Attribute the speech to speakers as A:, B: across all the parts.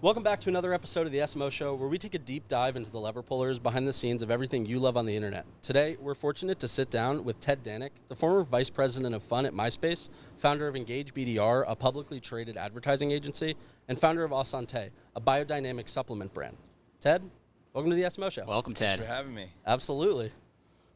A: Welcome back to another episode of the SMO Show, where we take a deep dive into the lever pullers behind the scenes of everything you love on the internet. Today, we're fortunate to sit down with Ted Dhanik, the former vice president of fun at MySpace, founder of Engage BDR, a publicly traded advertising agency, and founder of Au Santé, a biodynamic supplement brand. Ted, welcome to the SMO Show.
B: Welcome, Ted.
C: Thanks for having me.
A: Absolutely.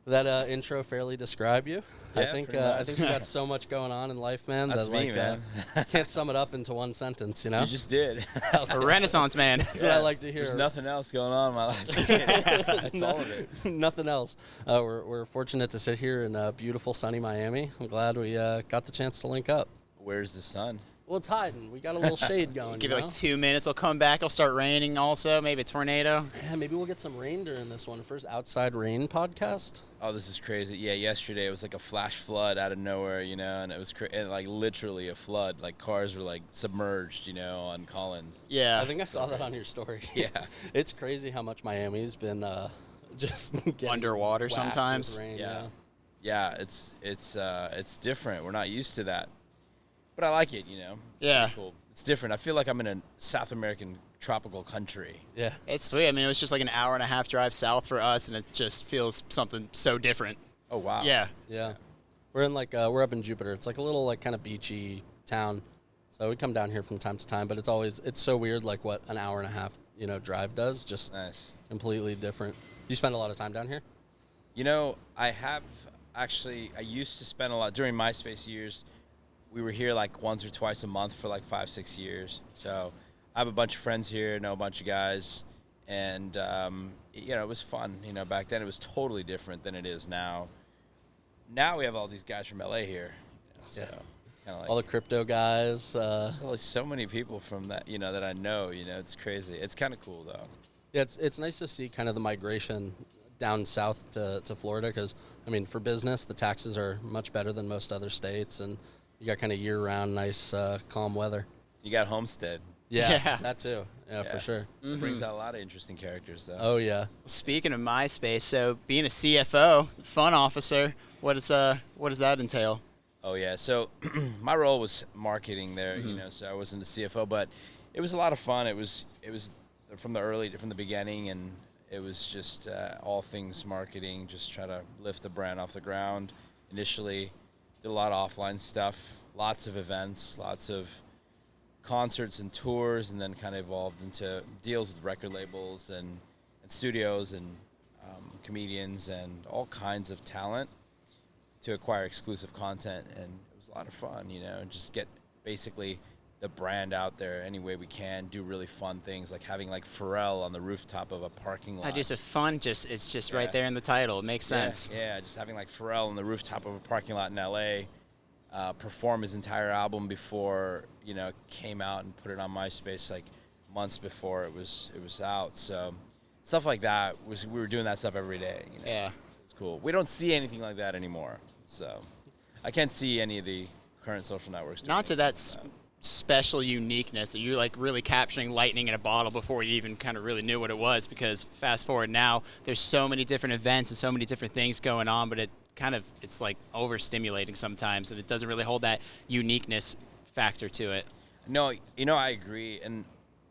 A: Did that intro fairly describe you?
C: Yeah,
A: I think you got so much going on in life, man.
C: That's me, man.
A: Can't sum it up into one sentence, you know?
C: You just did.
B: A renaissance man.
A: That's what I like to hear.
C: There's nothing else going on in my life. That's all of it.
A: Nothing else. We're fortunate to sit here in beautiful, sunny Miami. I'm glad we got the chance to link up.
C: Where's the sun?
A: Well, it's hiding. We got a little shade going.
B: Give it like 2 minutes. It'll come back. It'll start raining also. Maybe a tornado.
A: Yeah, maybe we'll get some rain during this one. First outside rain podcast.
C: Oh, this is crazy. Yeah, yesterday it was like a flash flood out of nowhere, you know, and it was and like literally a flood. Like cars were like submerged, you know, on Collins.
B: Yeah.
A: I think I saw that on your story.
C: Yeah.
A: It's crazy how much Miami's been just getting
B: underwater
A: whacked
B: sometimes.
A: with rain,
C: Yeah, it's different. We're not used to that. But I like it, you know. It's
B: Yeah.
C: pretty cool. It's different. I feel like I'm in a South American tropical country.
A: Yeah.
B: It's sweet. I mean, it was just like an hour and a half drive south for us, and it just feels something so different.
C: Oh, wow.
B: Yeah.
A: Yeah. We're in we're up in Jupiter. It's like a little kind of beachy town. So we come down here from time to time, but it's so weird like what an hour and a half, drive does. Just
C: Nice.
A: completely different. You spend a lot of time down here?
C: You know, I used to spend a lot during MySpace years. We were here like once or twice a month for like 5-6 years. So I have a bunch of friends here, know a bunch of guys, and it was fun. You know, back then it was totally different than it is now. Now we have all these guys from LA here, so it's kind of like
A: all the crypto guys.
C: there's like so many people from that, that I know. It's crazy. It's kind of cool though.
A: Yeah, it's nice to see kind of the migration down south to Florida because, I mean, for business, the taxes are much better than most other states, and you got kind of year-round, nice, calm weather.
C: You got Homestead.
A: Yeah, that too. Yeah, for sure.
C: It brings out a lot of interesting characters, though.
A: Oh, yeah.
B: Speaking of MySpace, so being a CFO, Fun Officer, what does that entail?
C: Oh, yeah. So my role was marketing there, so I wasn't a CFO, but it was a lot of fun. It was from the beginning, and it was just all things marketing, just try to lift the brand off the ground initially. Did a lot of offline stuff, lots of events, lots of concerts and tours, and then kind of evolved into deals with record labels and studios and comedians and all kinds of talent to acquire exclusive content. And it was a lot of fun, and just get basically the brand out there any way we can, do really fun things like having like Pharrell on the rooftop of a parking lot.
B: I do so fun, it's just right there in the title. It makes sense.
C: Yeah, just having like Pharrell on the rooftop of a parking lot in LA, perform his entire album before, it came out, and put it on MySpace like months before it was out. So stuff like that we were doing that stuff every day.
B: Yeah.
C: It's cool. We don't see anything like that anymore. So I can't see any of the current social networks doing
B: Not to that special uniqueness that you're like really capturing lightning in a bottle before you even kind of really knew what it was, because fast forward now, there's so many different events and so many different things going on, but it's like overstimulating sometimes, and it doesn't really hold that uniqueness factor to it.
C: No, I agree, and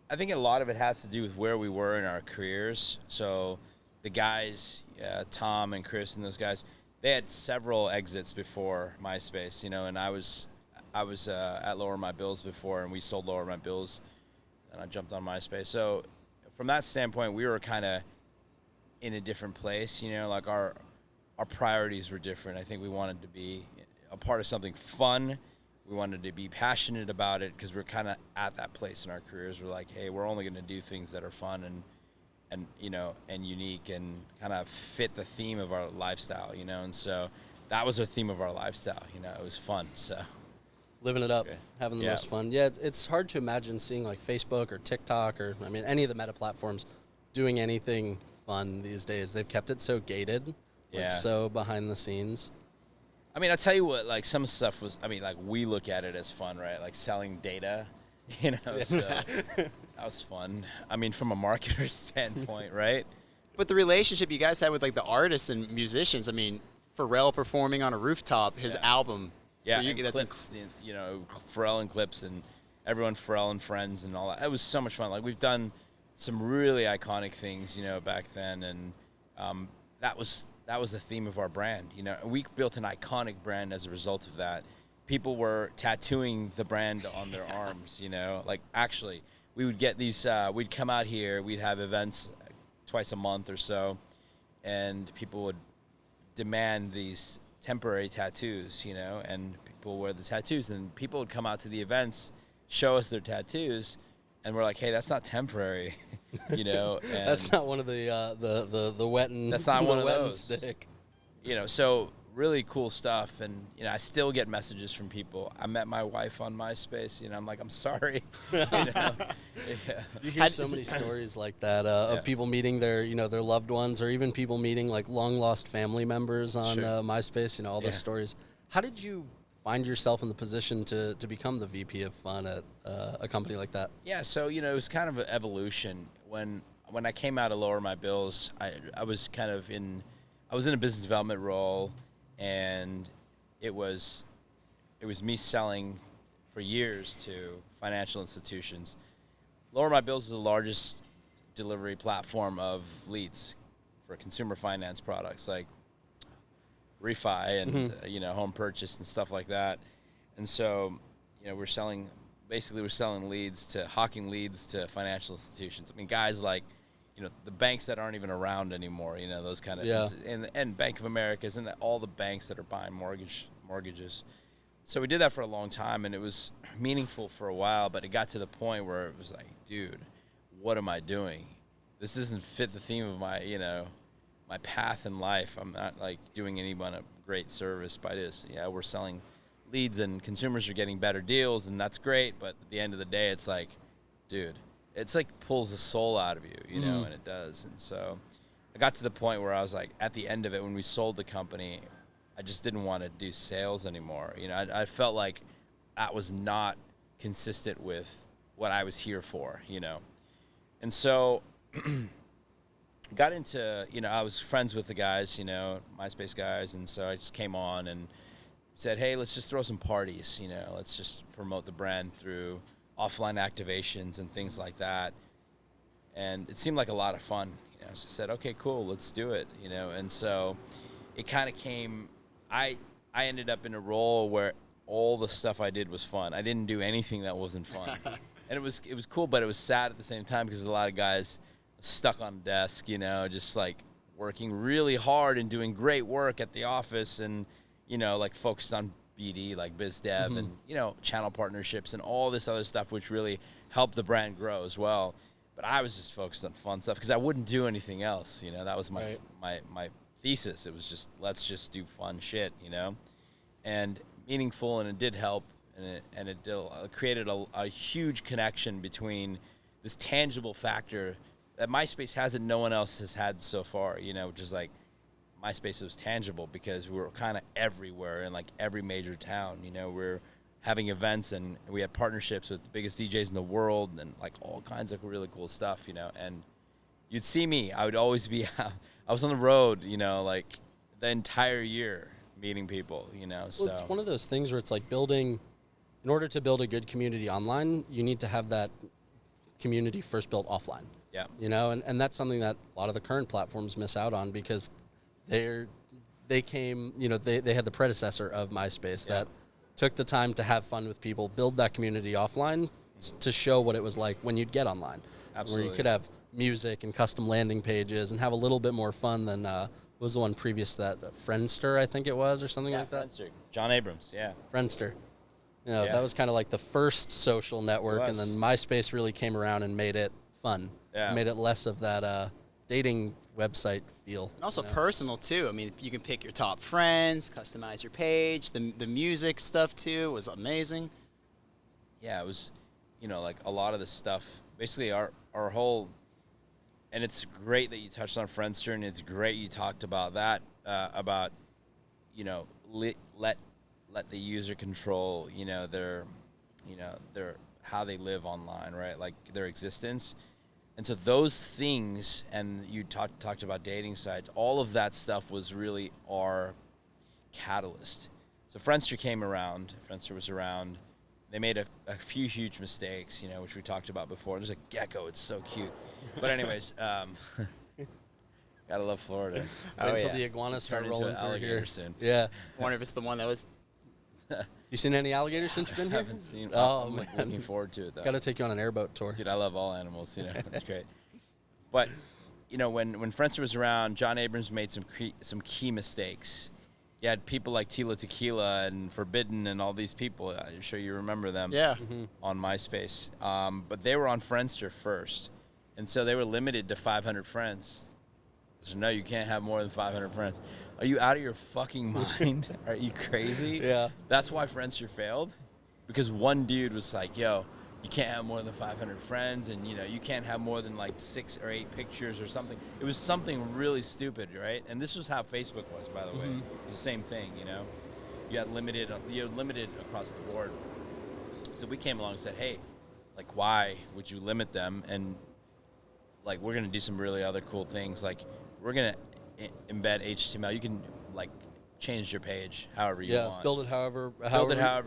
C: I think a lot of it has to do with where we were in our careers. So the guys, Tom and Chris and those guys, they had several exits before MySpace, and I was at Lower My Bills before, and we sold Lower My Bills, and I jumped on MySpace. So from that standpoint, we were kind of in a different place, like our priorities were different. I think we wanted to be a part of something fun. We wanted to be passionate about it because we're kind of at that place in our careers. We're like, hey, we're only going to do things that are fun and unique and kind of fit the theme of our lifestyle, and so that was our theme of our lifestyle. It was fun, so.
A: Living it up, having the most fun. Yeah, it's hard to imagine seeing like Facebook or TikTok or, any of the meta platforms doing anything fun these days. They've kept it so gated, so behind the scenes.
C: I mean, I'll tell you what, like some stuff was, like we look at it as fun, right? Like selling data, so that was fun. I mean, from a marketer's standpoint, right?
B: But the relationship you guys had with like the artists and musicians, Pharrell performing on a rooftop, his album.
C: Yeah, and clips, Pharrell and clips, and everyone, Pharrell and Friends and all that. It was so much fun. Like, we've done some really iconic things, back then, and that was the theme of our brand. And we built an iconic brand as a result of that. People were tattooing the brand on their arms, Like, actually, we would get these, we'd come out here, we'd have events twice a month or so, and people would demand these temporary tattoos, and people wear the tattoos, and people would come out to the events, show us their tattoos, and we're like, hey, that's not temporary, And
A: that's not one of the wet and
C: that's not one of
A: wet
C: those.
A: and stick.
C: So really cool stuff, and I still get messages from people. I met my wife on MySpace. I'm like, I'm sorry. Yeah.
A: You hear so many stories like that of people meeting their their loved ones, or even people meeting like long lost family members on MySpace. All those stories. How did you find yourself in the position to become the VP of Fun at a company like that?
C: Yeah, so it was kind of an evolution. When I came out of Lower My Bills, I was kind of in a business development role, and it was me selling for years to financial institutions. Lower My Bills is the largest delivery platform of leads for consumer finance products like refi and home purchase and stuff like that. And so we're selling hawking leads to financial institutions. I mean, guys like the banks that aren't even around anymore, those kind of and Bank of America's and all the banks that are buying mortgages. So we did that for a long time, and it was meaningful for a while, but it got to the point where it was like, dude, what am I doing? This doesn't fit the theme of my, my path in life. I'm not like doing anyone a great service by this. Yeah, we're selling leads and consumers are getting better deals, and that's great, but at the end of the day, it's like, dude, it's like pulls the soul out of you, and it does. And so I got to the point where I was like, at the end of it, when we sold the company, I just didn't want to do sales anymore. I felt like that was not consistent with what I was here for, And so got into, I was friends with the guys, MySpace guys, and so I just came on and said, hey, let's just throw some parties, let's just promote the brand through offline activations and things like that. And it seemed like a lot of fun. So I said, okay, cool, let's do it, And so it kind of came, I ended up in a role where all the stuff I did was fun. I didn't do anything that wasn't fun. And it was cool, but it was sad at the same time because a lot of guys stuck on a desk, just like working really hard and doing great work at the office and, like focused on BD, like biz dev and, channel partnerships and all this other stuff, which really helped the brand grow as well. But I was just focused on fun stuff because I wouldn't do anything else. That was my thesis. It was just, let's just do fun shit, and meaningful. And it did help. And it created a huge connection between this tangible factor that MySpace has that no one else has had so far, which is like MySpace was tangible because we were kind of everywhere in like every major town. We're having events and we had partnerships with the biggest DJs in the world and like all kinds of really cool stuff, and you'd see me. I would always be, I was on the road, like the entire year meeting people, so.
A: Well, it's one of those things where it's like in order to build a good community online, you need to have that community first built offline.
C: Yeah.
A: And that's something that a lot of the current platforms miss out on because they came, they had the predecessor of MySpace that took the time to have fun with people, build that community offline to show what it was like when you'd get online.
C: Absolutely.
A: Where you could have music and custom landing pages and have a little bit more fun than what was the one previous to that? Friendster, I think it was, or something like that?
C: Friendster. John Abrams, yeah.
A: Friendster. That was kind of like the first social network, and then MySpace really came around and made it fun.
C: Yeah.
A: Made it less of that dating website feel.
B: And also personal, too. I mean, you can pick your top friends, customize your page. The music stuff, too, was amazing.
C: Yeah, it was, like a lot of the stuff. Basically, our whole, and it's great that you touched on Friendster, and it's great you talked about that, about, let the user control, their how they live online, right? Like their existence. And so those things, and you talked about dating sites, all of that stuff was really our catalyst. So Friendster was around, they made a few huge mistakes, you know, which we talked about before. There's a gecko. It's so cute. But anyways, gotta love Florida.
A: Wait until the iguanas start
C: Turn into
A: rolling
C: an
A: through
C: alligator
A: here.
C: soon.
A: Yeah.
B: I wonder if it's the one that was.
A: You seen any alligators since you've been
C: I
A: here?
C: haven't seen.
A: Oh,
C: I'm like,
A: man.
C: looking forward to it though.
A: Got to take you on an airboat tour.
C: Dude, I love all animals. You know, it's great. But you know, when Friendster was around, John Abrams made some key mistakes. You had people like Tila Tequila and Forbidden and all these people. I'm sure you remember them.
B: Yeah.
C: On MySpace, but they were on Friendster first, and so they were limited to 500 friends. So no, you can't have more than 500 friends. Are you out of your fucking mind? Are you crazy?
A: Yeah.
C: That's why Friendster failed, because one dude was like, "Yo, you can't have more than 500 friends, and you know you can't have more than like 6 or 8 pictures or something." It was something really stupid, right? And this was how Facebook was, by the way. It was the same thing, you know. You're limited across the board. So we came along and said, "Hey, like, why would you limit them?" And like, we're gonna do some really other cool things. Like, we're gonna embed HTML. You can like change your page however you want.
A: Build it however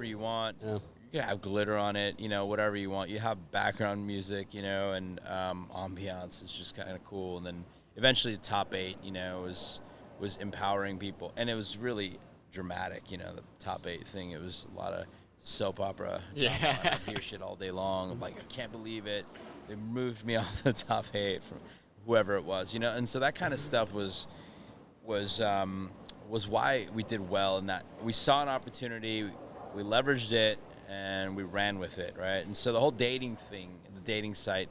C: you want.
A: Yeah.
C: You can have glitter on it, you know, whatever you want. You have background music, you know, and ambiance is just kind of cool. And then eventually the top 8, you know, was empowering people, and it was really dramatic, you know, the top 8 thing. It was a lot of soap opera.
B: Yeah.
C: I hear shit all day long. I'm like, I can't believe it. They moved me off the top 8 from whoever it was, you know. And so that kind of stuff was why we did well, in that we saw an opportunity, we leveraged it, and we ran with it, right? And so the whole dating thing, the dating site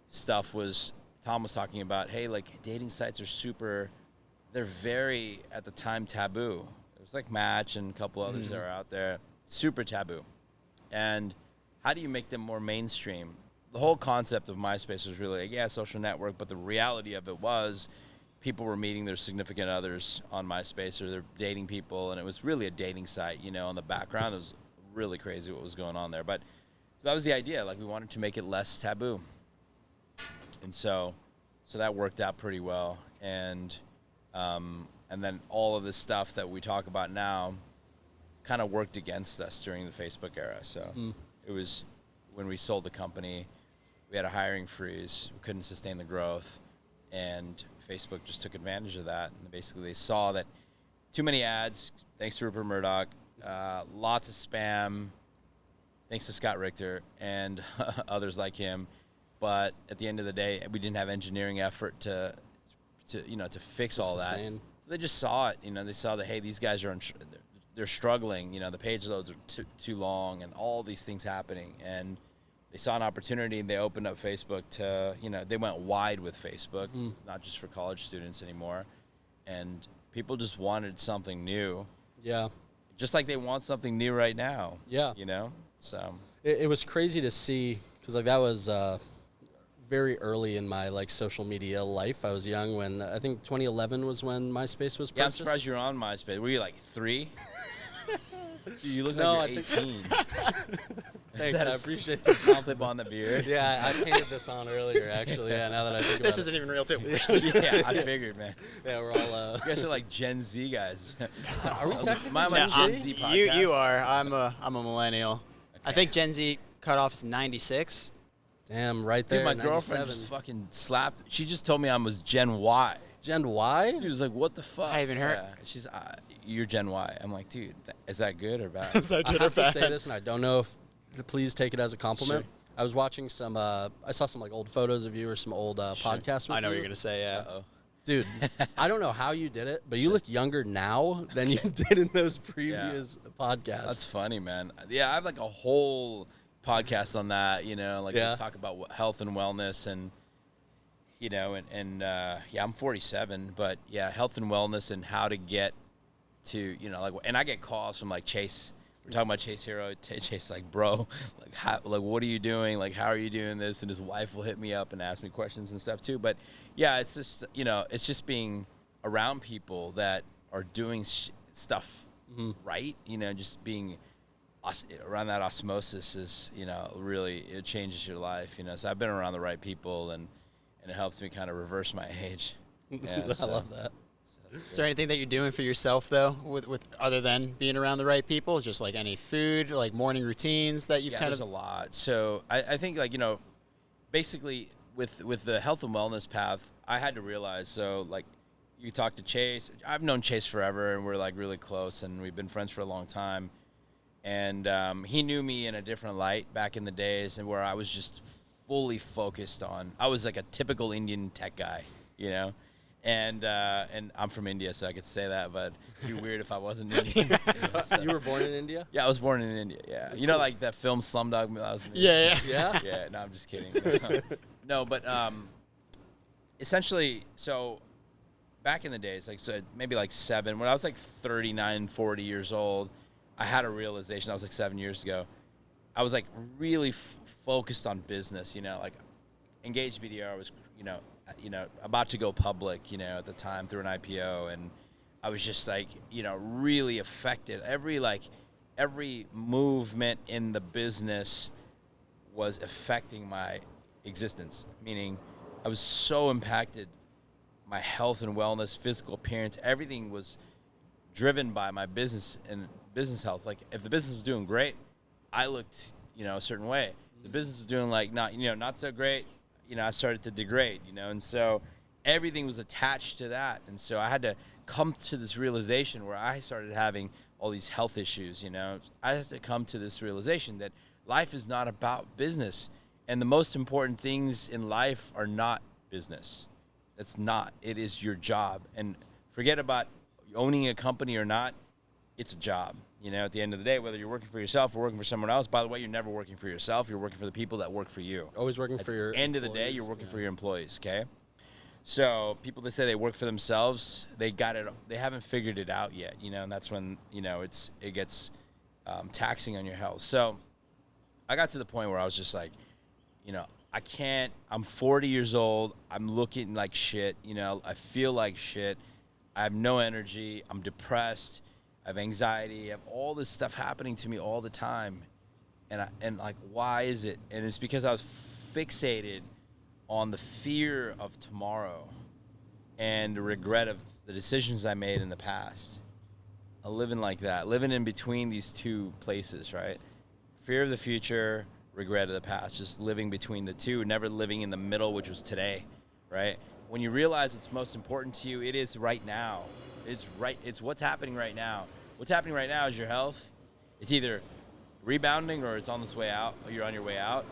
C: stuff was, Tom was talking about, hey, like, dating sites are they're very, at the time, taboo. It was like Match and a couple others that are out there, super taboo. And how do you make them more mainstream? The whole concept of MySpace was really like, yeah, social network, but the reality of it was people were meeting their significant others on MySpace, or they're dating people, and it was really a dating site, you know. In the background, it was really crazy what was going on there. But so that was the idea. Like, we wanted to make it less taboo. And so that worked out pretty well. And then all of the stuff that we talk about now kind of worked against us during the Facebook era. So it was when we sold the company, we had a hiring freeze. We couldn't sustain the growth. And Facebook just took advantage of that. And basically they saw that too many ads, thanks to Rupert Murdoch, lots of spam, thanks to Scott Richter and others like him. But at the end of the day, we didn't have engineering effort to fix all that. So they just saw it. You know, they saw that, hey, these guys are they're struggling. You know, the page loads are too long, and all these things happening. And they saw an opportunity, and they opened up Facebook to, you know, they went wide with Facebook. It's not just for college students anymore. And people just wanted something new.
A: Yeah.
C: Just like they want something new right now.
A: Yeah.
C: You know? So
A: it was crazy to see, because like that was very early in my like social media life. I was young when, I think 2011 was when MySpace was purchased.
C: Yeah, I'm surprised you were on MySpace. Were you like 3? Dude, you look
A: No,
C: like
A: I
C: you're
A: think-
C: 18.
A: Thanks, I appreciate
C: the clip on the beard.
A: Yeah, I painted this on earlier, actually. Yeah, now that I think about
B: This
A: it.
B: isn't even real, too.
C: Yeah, I figured, man.
A: Yeah, we're all.
C: You guys are like Gen Z guys.
A: Are we technically
C: My
A: Gen
C: Gen
A: Z?
C: Z podcast.
B: You are. I'm a millennial. I
C: Okay.
B: think Gen Z cutoff is 96.
A: Damn, right there.
C: Dude, my
A: 97.
C: girlfriend just fucking slapped. She just told me I was Gen Y.
A: Gen Y?
C: She was like, "What the fuck?"
B: I haven't heard.
C: Yeah. She's, "You're Gen Y." I'm like, "Dude, is that good or bad?"
A: I have to say this, and I don't know if to please take it as a compliment.
C: Sure.
A: I was watching some. I saw some like old photos of you or some old podcasts. With
B: I know what
A: you.
B: you're going to say, yeah.
C: Uh-oh.
A: Dude, I don't know how you did it, but you look younger now than you did in those previous podcasts.
C: That's funny, man. Yeah, I have like a whole podcast on that, you know, like just talk about health and wellness, and you know, yeah, I'm 47, but yeah, health and wellness and how to get to, you know, like, and I get calls from like Chase. We're talking about Chase Hero. Chase like, bro, like, how, like, what are you doing? Like, how are you doing this? And his wife will hit me up and ask me questions and stuff too. But yeah, it's just, you know, it's just being around people that are doing stuff right. You know, just being around that osmosis is, you know, really, it changes your life. You know, so I've been around the right people, and it helps me kind of reverse my age. Yeah,
A: I love that.
C: So
B: Is there anything that you're doing for yourself though, with other than being around the right people? Just like any food, like morning routines that you've
C: there's a lot. So I think like, basically with the health and wellness path, I had to realize, so like you talk to Chase, I've known Chase forever and we're like really close and we've been friends for a long time. And he knew me in a different light back in the days and where I was just fully focused on, I was like a typical Indian tech guy, and I'm from India, so I could say that, but it'd be weird if I wasn't Indian.
A: So. You were born in India?
C: Yeah, I was born in India, yeah. Like that film Slumdog Millionaire?
B: Yeah.
C: Yeah, no, I'm just kidding. No, but essentially, so back in the days, like so maybe like 7, when I was like 39, 40 years old, I had a realization. I was like 7 years ago. I was like really focused on business, like Engaged BDR was, about to go public, at the time through an IPO. And I was just like, really affected. Every movement in the business was affecting my existence, meaning I was so impacted. My health and wellness, physical appearance, everything was driven by my business and business health. Like if the business was doing great, I looked, a certain way. The business was doing like not so great, I started to degrade, and so everything was attached to that. And so I had to come to this realization where I started having all these health issues, I had to come to this realization that life is not about business. And the most important things in life are not business. It's not. It is your job. And forget about owning a company or not. It's a job. At the end of the day, whether you're working for yourself or working for someone else, by the way, you're never working for yourself. You're working for the people that work for you.
A: Always working for your
C: end of the day, you're working for your employees, okay? So people that say they work for themselves, they haven't figured it out yet, and that's when, it gets taxing on your health. So I got to the point where I was just like, I'm 40 years old. I'm looking like shit. I feel like shit. I have no energy. I'm depressed. I have anxiety. I have all this stuff happening to me all the time. And like, why is it? And it's because I was fixated on the fear of tomorrow and the regret of the decisions I made in the past. I'm living like that, living in between these two places, right? Fear of the future, regret of the past, just living between the two, never living in the middle, which was today, right? When you realize what's most important to you, it is right now. It's what's happening right now. What's happening right now is your health. It's either rebounding or it's on its way out, or you're on your way out.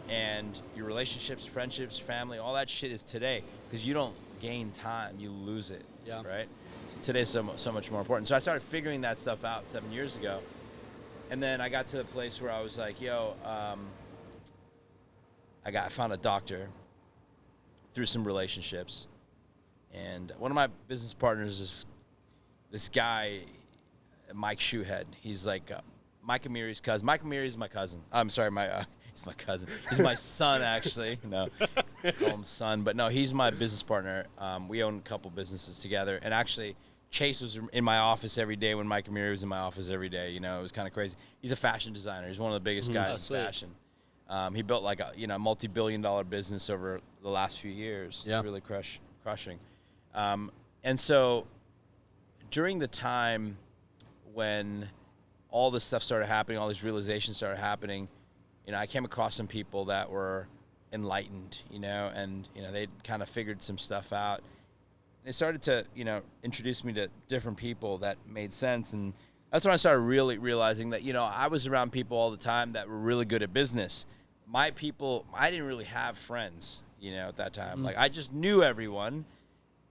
C: And your relationships, friendships, family, all that shit is today, because you don't gain time, you lose it, right? So today's so much more important. So I started figuring that stuff out 7 years ago. And then I got to the place where I was like, I found a doctor through some relationships. And one of my business partners is this guy, Mike Shoehead. He's like Mike Amiri's cousin. Mike Amiri is my cousin. I'm sorry, he's my cousin. He's my son, actually. No, I call him son. But no, he's my business partner. We own a couple businesses together. And actually, Chase was in my office every day when Mike Amiri was in my office every day. It was kind of crazy. He's a fashion designer. He's one of the biggest guys in fashion. He built like a multi-billion-dollar business over the last few years. Yeah. He's really crushing. And so during the time when all this stuff started happening, all these realizations started happening, I came across some people that were enlightened, and, they'd kind of figured some stuff out. They started to, introduce me to different people that made sense. And that's when I started really realizing that, I was around people all the time that were really good at business. My people, I didn't really have friends, at that time. Like, I just knew everyone.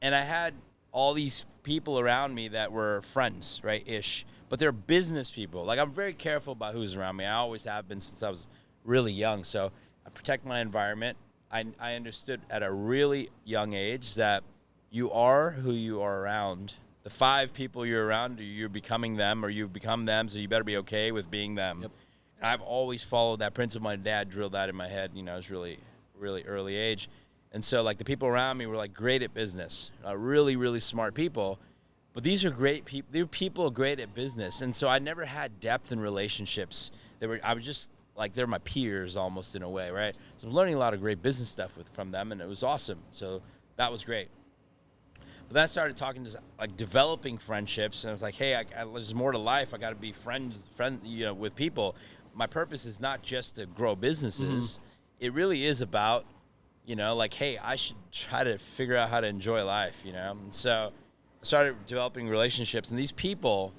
C: And I had all these people around me that were friends, right, ish. But they're business people. Like, I'm very careful about who's around me. I always have been since I was really young. So I protect my environment. I understood at a really young age that you are who you are around. The 5 people you're around, you're becoming them or you become them, so you better be okay with being them. Yep. And I've always followed that principle. My dad drilled that in my head, it was really, really early age. And so, like, the people around me were, like, great at business, really, really smart people. But these are great people. They're people great at business. And so I never had depth in relationships. I was just, like, they're my peers almost in a way, right? So I'm learning a lot of great business stuff from them, and it was awesome. So that was great. But then I started talking to, like, developing friendships, and I was like, hey, there's more to life. I got to be with people. My purpose is not just to grow businesses. It really is about, like, hey, I should try to figure out how to enjoy life, And so I started developing relationships, and these people,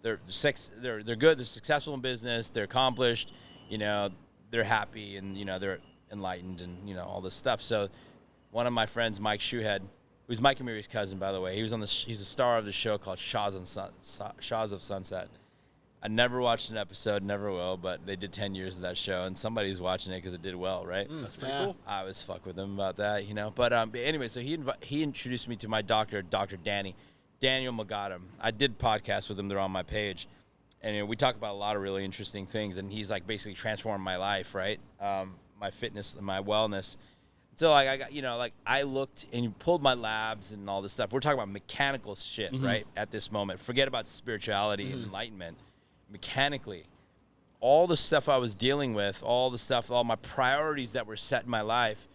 C: they're good, they're successful in business, they're accomplished, they're happy, and they're enlightened, and all this stuff. So one of my friends, Mike Shoehead, who's Mike Amiri's cousin, by the way, he's a star of the show called Shaws of Sunset. I never watched an episode, never will, but they did 10 years of that show, and somebody's watching it because it did well, right?
A: That's pretty cool.
C: I always fuck with him about that, But anyway, so he introduced me to my doctor, Dr. Daniel Magadim. I did podcasts with him. They're on my page. And we talk about a lot of really interesting things, and he's, like, basically transformed my life, right? My fitness and my wellness. So, like, I got, I looked and pulled my labs and all this stuff. We're talking about mechanical shit, right, at this moment. Forget about spirituality and enlightenment. Mechanically, all the stuff I was dealing with, all my priorities that were set in my life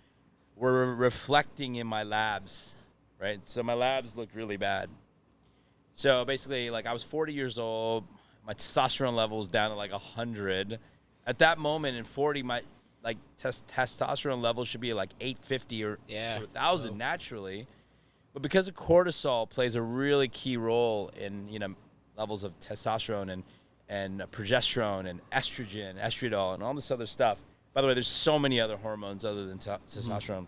C: were reflecting in my labs, right? So my labs looked really bad. So basically, like, I was 40 years old. My testosterone level was down to, like, 100. At that moment in 40, my, like, testosterone level should be, like, 850 or to 1,000 naturally. But because of cortisol plays a really key role in, levels of testosterone and progesterone and estrogen, estriadol, and all this other stuff. By the way, there's so many other hormones other than testosterone.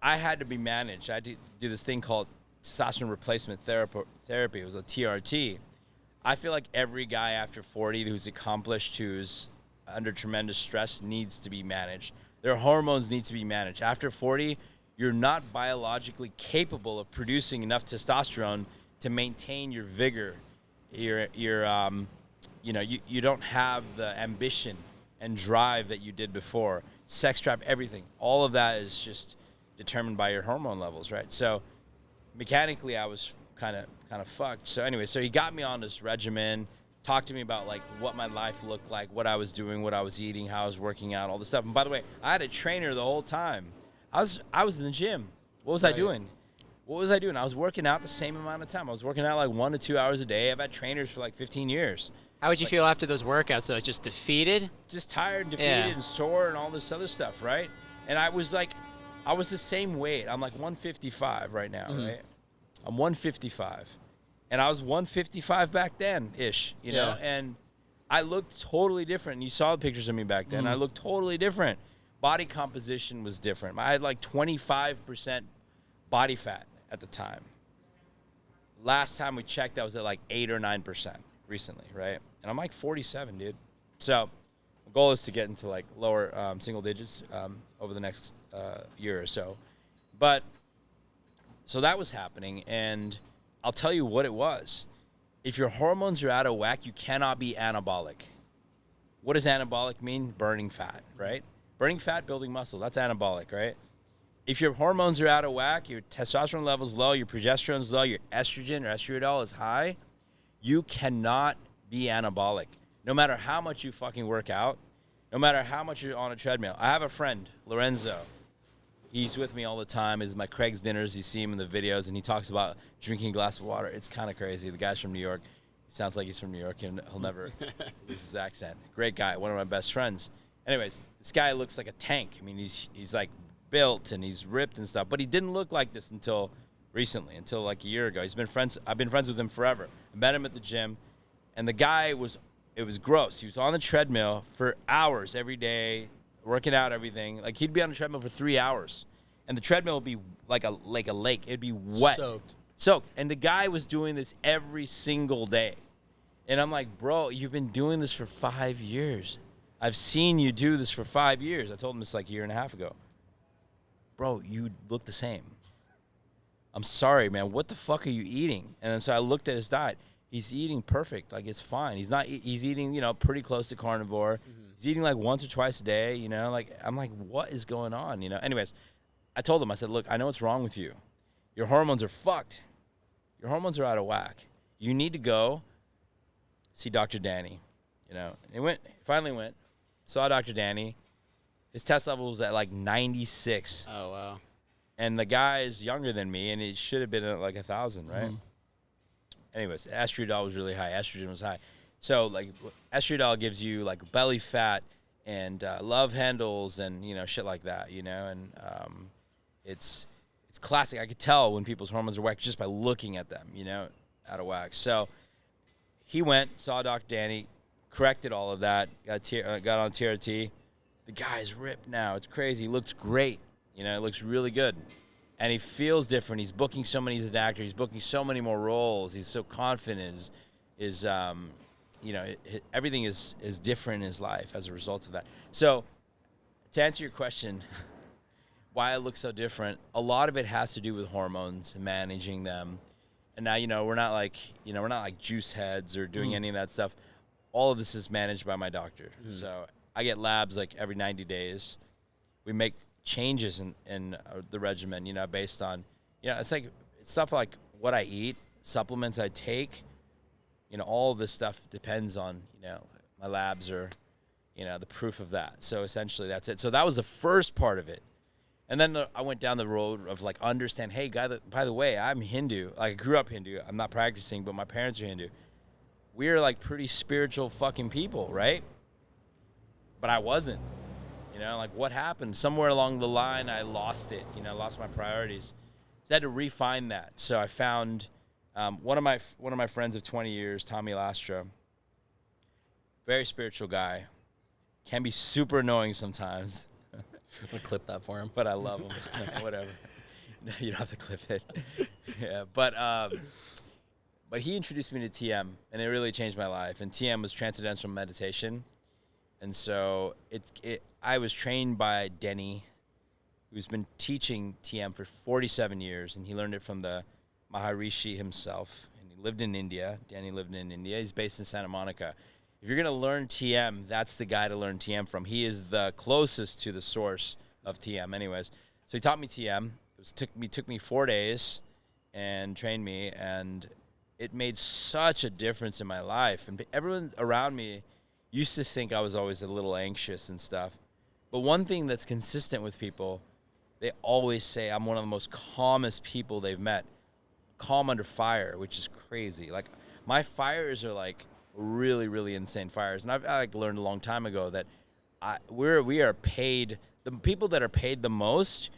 C: I had to be managed. I had to do this thing called testosterone replacement therapy. It was a TRT. I feel like every guy after 40 who's accomplished, who's under tremendous stress, needs to be managed. Their hormones need to be managed. After 40, you're not biologically capable of producing enough testosterone to maintain your vigor. You don't have the ambition and drive that you did before. Sex drive, everything. All of that is just determined by your hormone levels, right? So mechanically, I was kind of fucked. So anyway, so he got me on this regimen, talked to me about, like, what my life looked like, what I was doing, what I was eating, how I was working out, all this stuff. And by the way, I had a trainer the whole time. I was in the gym. What was I doing? What was I doing? I was working out the same amount of time. I was working out like 1 to 2 hours a day. I've had trainers for like 15 years.
B: How would you feel after those workouts, though? Just defeated?
C: Just tired, defeated, and sore and all this other stuff, right? And I was the same weight. I'm like 155 right now, right? I'm 155. And I was 155 back then-ish, you know? And I looked totally different. You saw the pictures of me back then. I looked totally different. Body composition was different. I had like 25% body fat at the time. Last time we checked, I was at like 8 or 9% recently, right? And I'm like 47, dude. So the goal is to get into like lower single digits over the next year or so. But so that was happening, and I'll tell you what it was. If your hormones are out of whack, you cannot be anabolic. What does anabolic mean? Burning fat, right? Burning fat, building muscle. That's anabolic, right? If your hormones are out of whack, your testosterone level's low, your progesterone's low, your estrogen or estriadol is high, you cannot be anabolic. No matter how much you fucking work out, no matter how much you're on a treadmill. I have a friend, Lorenzo. He's with me all the time. It's my Craig's dinners. You see him in the videos, and he talks about drinking a glass of water. It's kind of crazy. The guy's from New York. He sounds like he's from New York, and he'll never lose his accent. Great guy, one of my best friends. Anyways, this guy looks like a tank. I mean, he's like built, and he's ripped and stuff. But he didn't look like this until recently, until like a year ago. I've been friends with him forever. I met him at the gym, and the guy it was gross. He was on the treadmill for hours every day, working out everything. Like, he'd be on the treadmill for 3 hours, and the treadmill would be like a lake. It'd be wet. Soaked. And the guy was doing this every single day. And I'm like, bro, you've been doing this for 5 years. I've seen you do this for 5 years. I told him this like a year and a half ago. Bro, you look the same. I'm sorry, man. What the fuck are you eating? And then so I looked at his diet. He's eating perfect. Like, it's fine. He's eating, pretty close to carnivore. He's eating like once or twice a day, Like, I'm like, what is going on, Anyways, I told him, I said, look, I know what's wrong with you. Your hormones are fucked. Your hormones are out of whack. You need to go see Dr. Danny, And finally went, saw Dr. Danny. His test level was at like 96.
B: Oh, wow.
C: And the guy is younger than me, and he should have been at like 1,000, right? Anyways, estradiol was really high. Estrogen was high. So, like, estradiol gives you, like, belly fat and love handles and, you know, shit like that, you know? And it's classic. I could tell when people's hormones are whack just by looking at them, you know, out of whack. So he went, saw Dr. Danny, corrected all of that, got on TRT. The guy's ripped now. It's crazy. He looks great. You know, it looks really good. And he feels different. He's booking so many. He's an actor. He's booking so many more roles. He's so confident. You know, everything is different in his life as a result of that. So to answer your question, why I look so different, a lot of it has to do with hormones and managing them. And now, you know, we're not like juice heads or doing any of that stuff. All of this is managed by my doctor. So I get labs like every 90 days. We make changes in the regimen, you know, based on, you know, it's stuff like what I eat, supplements I take, you know, all of this stuff depends on, you know, my labs or, you know, the proof of that. So essentially that's it. So that was the first part of it. And then I went down the road of like, understand, hey, by the way, I'm Hindu. Like, I grew up Hindu. I'm not practicing, but my parents are Hindu. We're like pretty spiritual fucking people, right? But I wasn't. You know, like, what happened? Somewhere along the line, I lost it. You know, I lost my priorities. So I had to refine that. So I found one of my friends of 20 years, Tommy Lastra, very spiritual guy, can be super annoying sometimes.
A: I'm going to clip that for him.
C: But I love him. Whatever. No, you don't have to clip it. Yeah, but he introduced me to TM, and it really changed my life. And TM was Transcendental Meditation. And so I was trained by Denny, who's been teaching TM for 47 years, and he learned it from the Maharishi himself. And he lived in India. Denny lived in India. He's based in Santa Monica. If you're going to learn TM, that's the guy to learn TM from. He is the closest to the source of TM anyways. So he taught me TM. It took me 4 days and trained me, and it made such a difference in my life. And everyone around me used to think I was always a little anxious and stuff. But one thing that's consistent with people, they always say I'm one of the most calmest people they've met. Calm under fire, which is crazy. Like, my fires are like really, really insane fires. And I learned a long time ago that we are paid, the people that are paid the most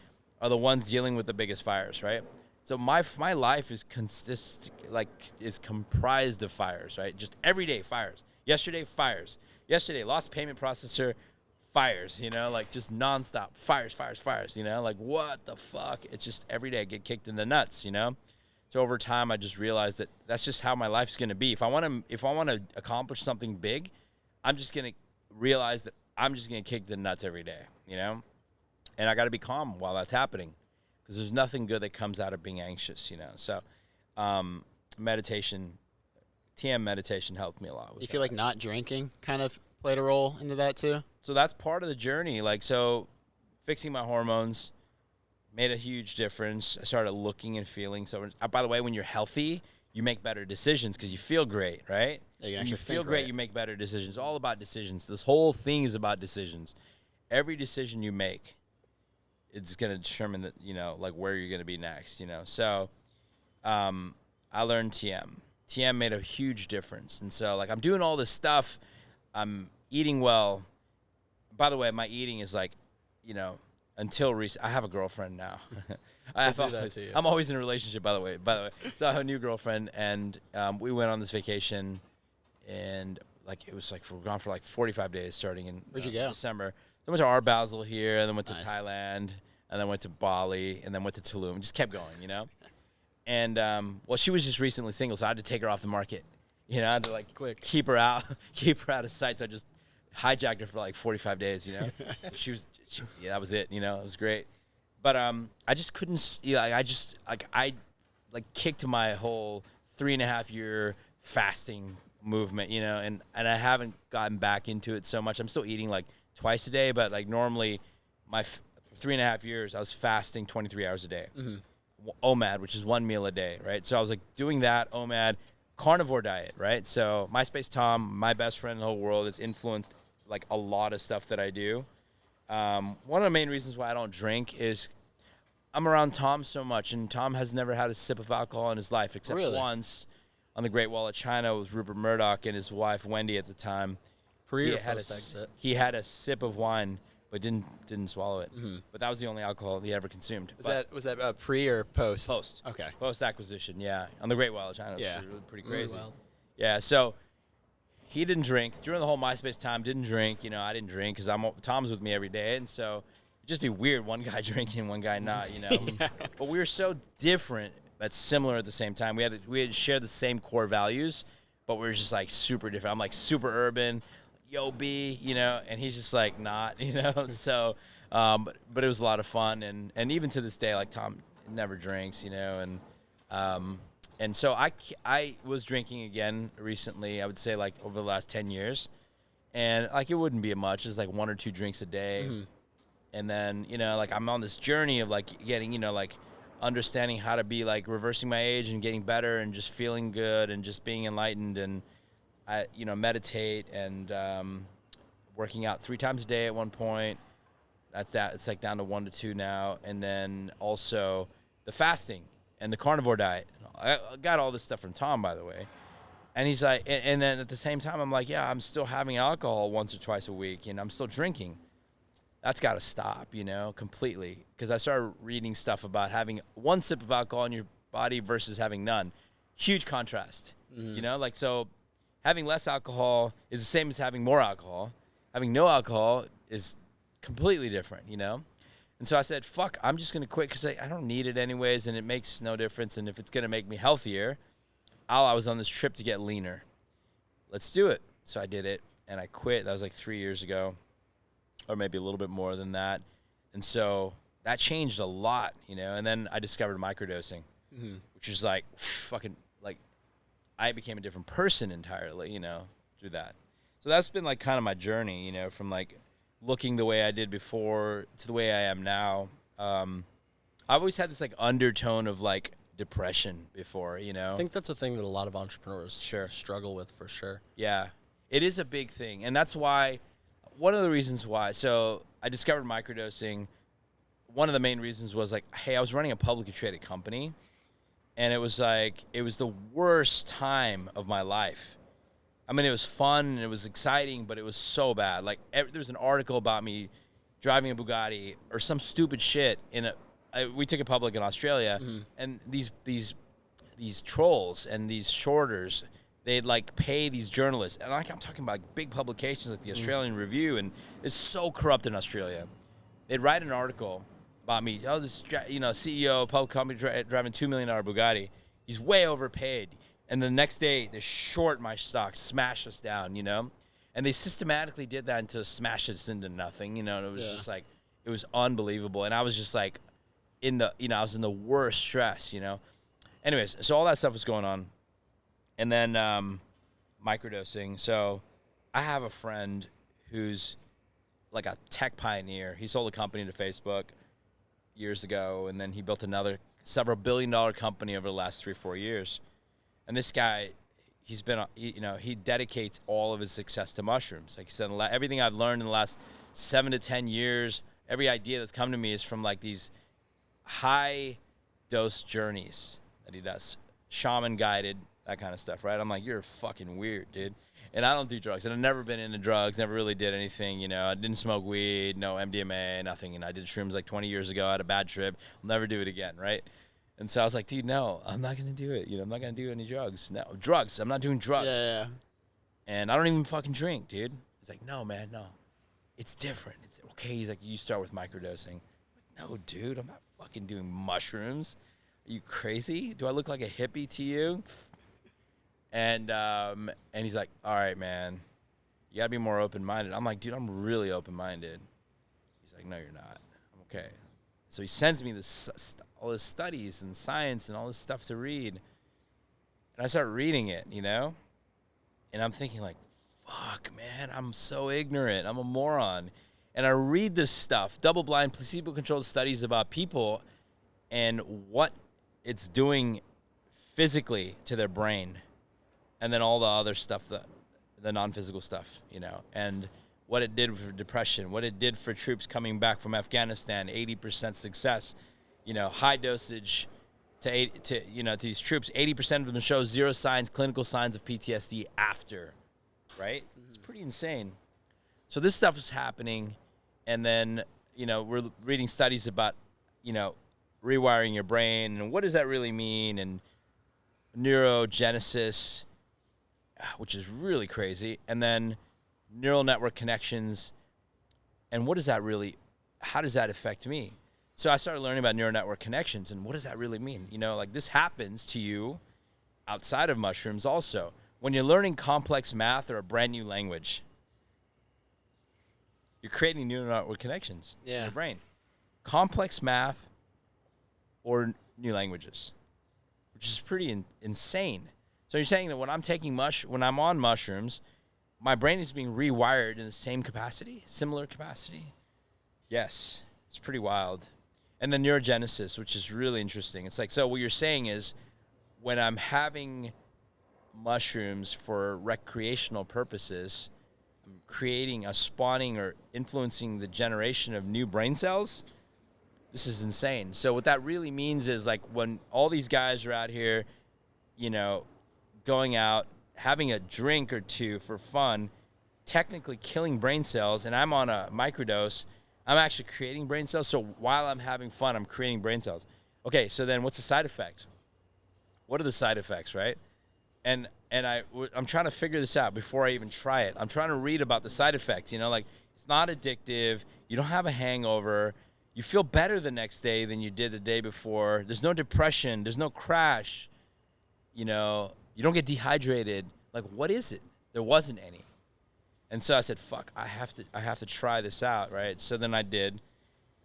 C: are the ones dealing with the biggest fires, right? So my life is is comprised of fires, right? Just everyday fires. Yesterday, fires. Yesterday, lost payment processor, fires, you know, like just nonstop fires, you know, like what the fuck? It's just every day I get kicked in the nuts, you know? So over time, I just realized that that's just how my life's going to be. If I want to accomplish something big, I'm just going to realize that I'm just going to kick the nuts every day, you know? And I got to be calm while that's happening, because there's nothing good that comes out of being anxious, you know? So meditation, TM meditation helped me a lot with that.
B: You feel like not drinking kind of played a role into that too?
C: So that's part of the journey. Like, so fixing my hormones made a huge difference. I started looking and feeling so. By the way, when you're healthy, you make better decisions because you feel great, right?
B: Yeah,
C: when you feel great, you make better decisions. All about decisions. This whole thing is about decisions. Every decision you make, it's going to determine that, you know, like where you're going to be next, you know. So I learned TM. TM made a huge difference. And so, like, I'm doing all this stuff. I'm eating well. By the way, my eating is like, you know, until recent. I have a girlfriend now. I'm always in a relationship, by the way. So I have a new girlfriend, and we went on this vacation, and like it was like we're gone for like 45 days starting in
B: Where'd you go?
C: December. So I went to Art Basel here, and then went to Thailand, and then went to Bali, and then went to Tulum. Just kept going, you know. And well, she was just recently single, so I had to take her off the market. You know, I had to like keep her out of sight. So I just hijacked her for like 45 days. You know, yeah, that was it. You know, it was great. But I just couldn't. You know, I kicked my whole 3.5 year fasting movement. You know, and I haven't gotten back into it so much. I'm still eating like twice a day, but like normally, my 3.5 years, I was fasting 23 hours a day. Mm-hmm. OMAD, which is 1 meal a day, right? So I was like doing that, OMAD, carnivore diet, right? So MySpace Tom, my best friend in the whole world, has influenced like a lot of stuff that I do. One of the main reasons why I don't drink is I'm around Tom so much, and Tom has never had a sip of alcohol in his life except
A: Really?
C: once on the Great Wall of China with Rupert Murdoch and his wife Wendy at the time.
A: Pre or
C: He had
A: post exit?
C: he had a sip of wine, but didn't swallow it. But that was the only alcohol he ever consumed.
B: Was that pre or post?
C: Post?
B: Okay.
C: Post acquisition, yeah, on the Great Wall of China. It was
B: Yeah.
C: pretty crazy.
A: wild.
C: Yeah, so he didn't drink during the whole MySpace time. Didn't drink, I didn't drink because Tom's with me every day, and so it'd just be weird one guy drinking, one guy not, But we were so different but similar at the same time. We had shared the same core values, but we were just like super different. I'm like super urban, yo B, and he's just like not, So, but it was a lot of fun, and even to this day, like Tom never drinks, and so I was drinking again recently. I would say like over the last 10 years, and like it wouldn't be much. It's like 1 or 2 drinks a day, and then like I'm on this journey of like getting like understanding how to be like reversing my age and getting better and just feeling good and just being enlightened, and I meditate and working out 3 times a day at one point. It's like down to 1 to 2 now, and then also the fasting and the carnivore diet. I got all this stuff from Tom, by the way. And he's like, and then at the same time, I'm like, yeah, I'm still having alcohol once or twice a week, and I'm still drinking. That's got to stop, completely. Because I started reading stuff about having 1 sip of alcohol in your body versus having none. Huge contrast, so having less alcohol is the same as having more alcohol. Having no alcohol is completely different, And so I said, fuck, I'm just going to quit because I don't need it anyways, and it makes no difference. And if it's going to make me healthier, I was on this trip to get leaner. Let's do it. So I did it, and I quit. That was like 3 years ago, or maybe a little bit more than that. And so that changed a lot, And then I discovered microdosing, which is like fucking like I became a different person entirely, through that. So that's been like kind of my journey, from like looking the way I did before to the way I am now. I've always had this like undertone of like depression before,
A: I think that's a thing that a lot of entrepreneurs struggle with for sure.
C: Yeah, it is a big thing. And that's why, one of the reasons why, so I discovered microdosing. One of the main reasons was like, hey, I was running a publicly traded company, and it was the worst time of my life. I mean, it was fun and it was exciting, but it was so bad. Like, there's an article about me driving a Bugatti or some stupid shit we took it public in Australia, and these trolls and these shorters, they'd like pay these journalists, and like I'm talking about big publications like the Australian Review, and it's so corrupt in Australia. They'd write an article about me. Oh, this CEO of public company driving $2 million Bugatti. He's way overpaid. And the next day, they short my stock, smash us down, And they systematically did that until smash us into nothing, And it was just like, it was unbelievable. And I was just like, I was in the worst stress, Anyways, so all that stuff was going on. And then microdosing. So I have a friend who's like a tech pioneer. He sold a company to Facebook years ago, and then he built another several billion-dollar company over the last 3 or 4 years. And this guy, he dedicates all of his success to mushrooms. Like he said, everything I've learned in the last 7 to 10 years, every idea that's come to me is from like these high dose journeys that he does, shaman guided, that kind of stuff, right? I'm like, you're fucking weird, dude. And I don't do drugs, and I've never been into drugs, never really did anything, I didn't smoke weed, no MDMA, nothing, and I did shrooms like 20 years ago. I had a bad trip. I'll never do it again, right? And so I was like, dude, no, I'm not going to do it. I'm not going to do any drugs. No, drugs. I'm not doing drugs.
B: Yeah.
C: And I don't even fucking drink, dude. He's like, no, man, no. It's different. It's okay. He's like, you start with microdosing. I'm like, no, dude, I'm not fucking doing mushrooms. Are you crazy? Do I look like a hippie to you? And he's like, all right, man, you got to be more open-minded. I'm like, dude, I'm really open-minded. He's like, no, you're not. I'm okay. So he sends me all his studies and science and all this stuff to read. And I start reading it, And I'm thinking like, fuck, man, I'm so ignorant. I'm a moron. And I read this stuff, double-blind, placebo-controlled studies about people and what it's doing physically to their brain. And then all the other stuff, the non-physical stuff, And what it did for depression, what it did for troops coming back from Afghanistan, 80% success. high dosage to these troops. 80% of them show zero clinical signs of PTSD after, right? Mm-hmm. It's pretty insane. So this stuff is happening, and then we're reading studies about rewiring your brain and what does that really mean, and neurogenesis, which is really crazy, and then neural network connections, and how does that affect me? So I started learning about neural network connections, and what does that really mean? This happens to you outside of mushrooms also. When you're learning complex math or a brand new language, you're creating neural network connections in your brain. Complex math or new languages, which is pretty insane. So you're saying that when I'm on mushrooms, my brain is being rewired in the same capacity, similar capacity? Yes, it's pretty wild. And then neurogenesis, which is really interesting. It's like, so what you're saying is when I'm having mushrooms for recreational purposes, I'm creating spawning or influencing the generation of new brain cells. This is insane. So what that really means is, like, when all these guys are out here, going out, having a drink or two for fun, technically killing brain cells, and I'm on a microdose, I'm actually creating brain cells. So while I'm having fun, I'm creating brain cells. Okay, so then what's the side effect? What are the side effects, right? And I'm trying to figure this out before I even try it. I'm trying to read about the side effects, it's not addictive. You don't have a hangover. You feel better the next day than you did the day before. There's no depression. There's no crash. You don't get dehydrated. Like, what is it? There wasn't any. And so I said, fuck, I have to try this out, right? So then I did.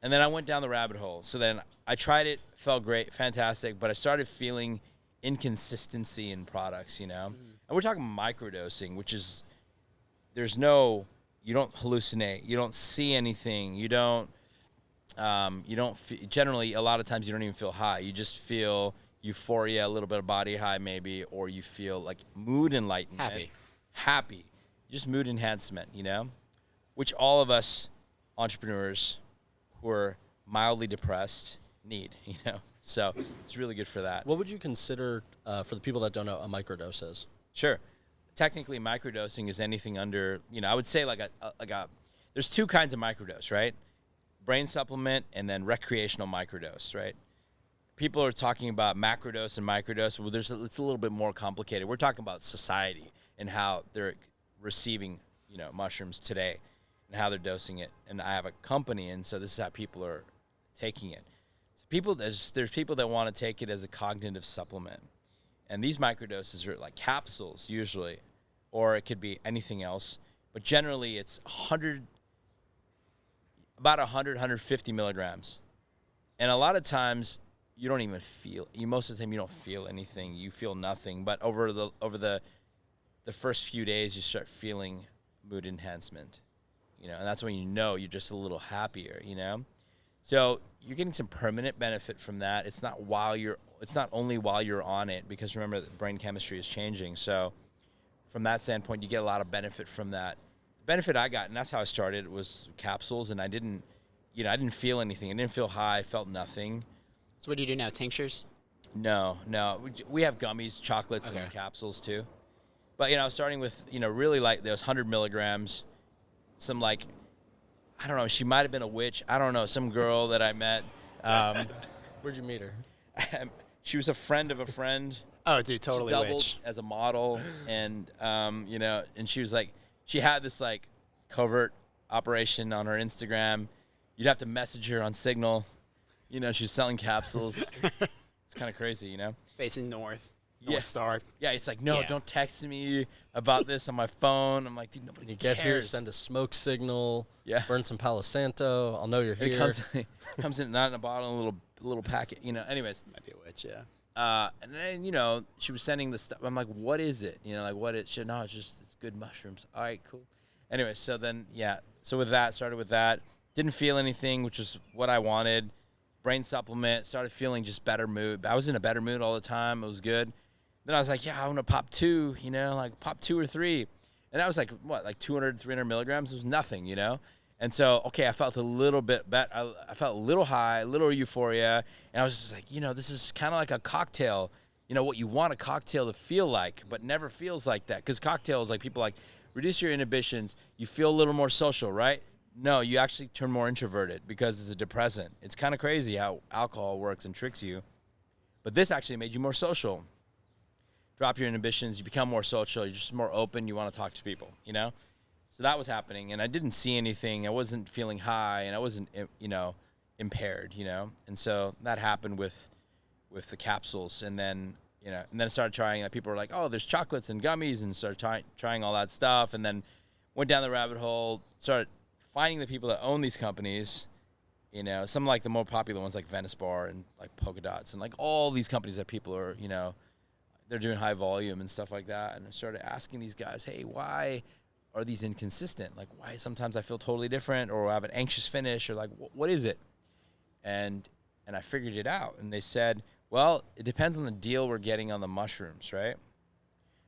C: And then I went down the rabbit hole. So then I tried it, felt great, fantastic, but I started feeling inconsistency in products, And we're talking microdosing, which is, you don't hallucinate, you don't see anything, generally, a lot of times you don't even feel high. You just feel euphoria, a little bit of body high maybe, or you feel like mood enlightenment. Happy. Just mood enhancement, which all of us entrepreneurs who are mildly depressed need, So it's really good for that.
A: What would you consider, for the people that don't know, a microdose is?
C: Sure. Technically, microdosing is anything under, I would say there's two kinds of microdose, right? Brain supplement and then recreational microdose, right? People are talking about macrodose and microdose. Well, it's a little bit more complicated. We're talking about society and how they're receiving, mushrooms today and how they're dosing it. And I have a company, and so this is how people are taking it. So there's people that want to take it as a cognitive supplement. And these microdoses are like capsules usually, or it could be anything else. But generally it's about 150 milligrams. And a lot of times you don't even most of the time you don't feel anything. You feel nothing. But over the first few days you start feeling mood enhancement, and that's when you're just a little happier, So you're getting some permanent benefit from that. It's not only while you're on it, because remember the brain chemistry is changing. So from that standpoint, you get a lot of benefit from that. The benefit I got, and that's how I started, was capsules, and I didn't feel anything. I didn't feel high. I felt nothing.
B: So what do you do now? Tinctures?
C: No. We have gummies, chocolates, and capsules too. But, starting with, really like those 100 milligrams, some I don't know, she might have been a witch. I don't know, some girl that I met.
A: Where'd you meet her?
C: She was a friend of a friend.
B: Oh, dude, totally
C: she doubled
B: witch.
C: As a model. And, and she was she had this covert operation on her Instagram. You'd have to message her on Signal. She's selling capsules. It's kind of crazy,
B: Facing north. North Star.
C: Yeah, it's don't text me about this on my phone. I'm like, dude, nobody
A: cares. You
C: cares.
A: Get here, send a smoke signal,
C: burn
A: some Palo Santo. I'll know you're here.
C: It comes in not in a bottle, a little packet. Anyways.
B: Might be a witch, yeah.
C: And then she was sending the stuff. I'm like, what is it? What it should. No, it's good mushrooms. All right, cool. Anyway, so then started with that. Didn't feel anything, which is what I wanted. Brain supplement. Started feeling just better mood. I was in a better mood all the time. It was good. Then I was like, I want to pop 2, pop 2 or 3. And that was 200, 300 milligrams. It was nothing, And And so, okay, I felt a little bit better. I felt a little high, a little euphoria. And I was just like, this is kind of like a cocktail. What you want a cocktail to feel like, but never feels like that. Because cocktails, like people like, reduce your inhibitions. You feel a little more social, right? No, you actually turn more introverted because it's a depressant. It's kind of crazy how alcohol works and tricks you. But this actually made you more social. Drop your inhibitions. You become more social. You're just more open. You want to talk to people, So that was happening, and I didn't see anything. I wasn't feeling high, and I wasn't, impaired, And so that happened with the capsules, and then, and then I started trying. People were like, "Oh, there's chocolates and gummies," and started trying all that stuff, and then went down the rabbit hole. Started finding the people that own these companies. Some like the more popular ones like Venice Bar and like Polka Dots and like all these companies that people are, they're doing high volume and stuff like that. And I started asking these guys, hey, why are these inconsistent? Like, why sometimes I feel totally different, or I have an anxious finish, or like, what is it? And I figured it out. And they said, well, it depends on the deal we're getting on the mushrooms, right?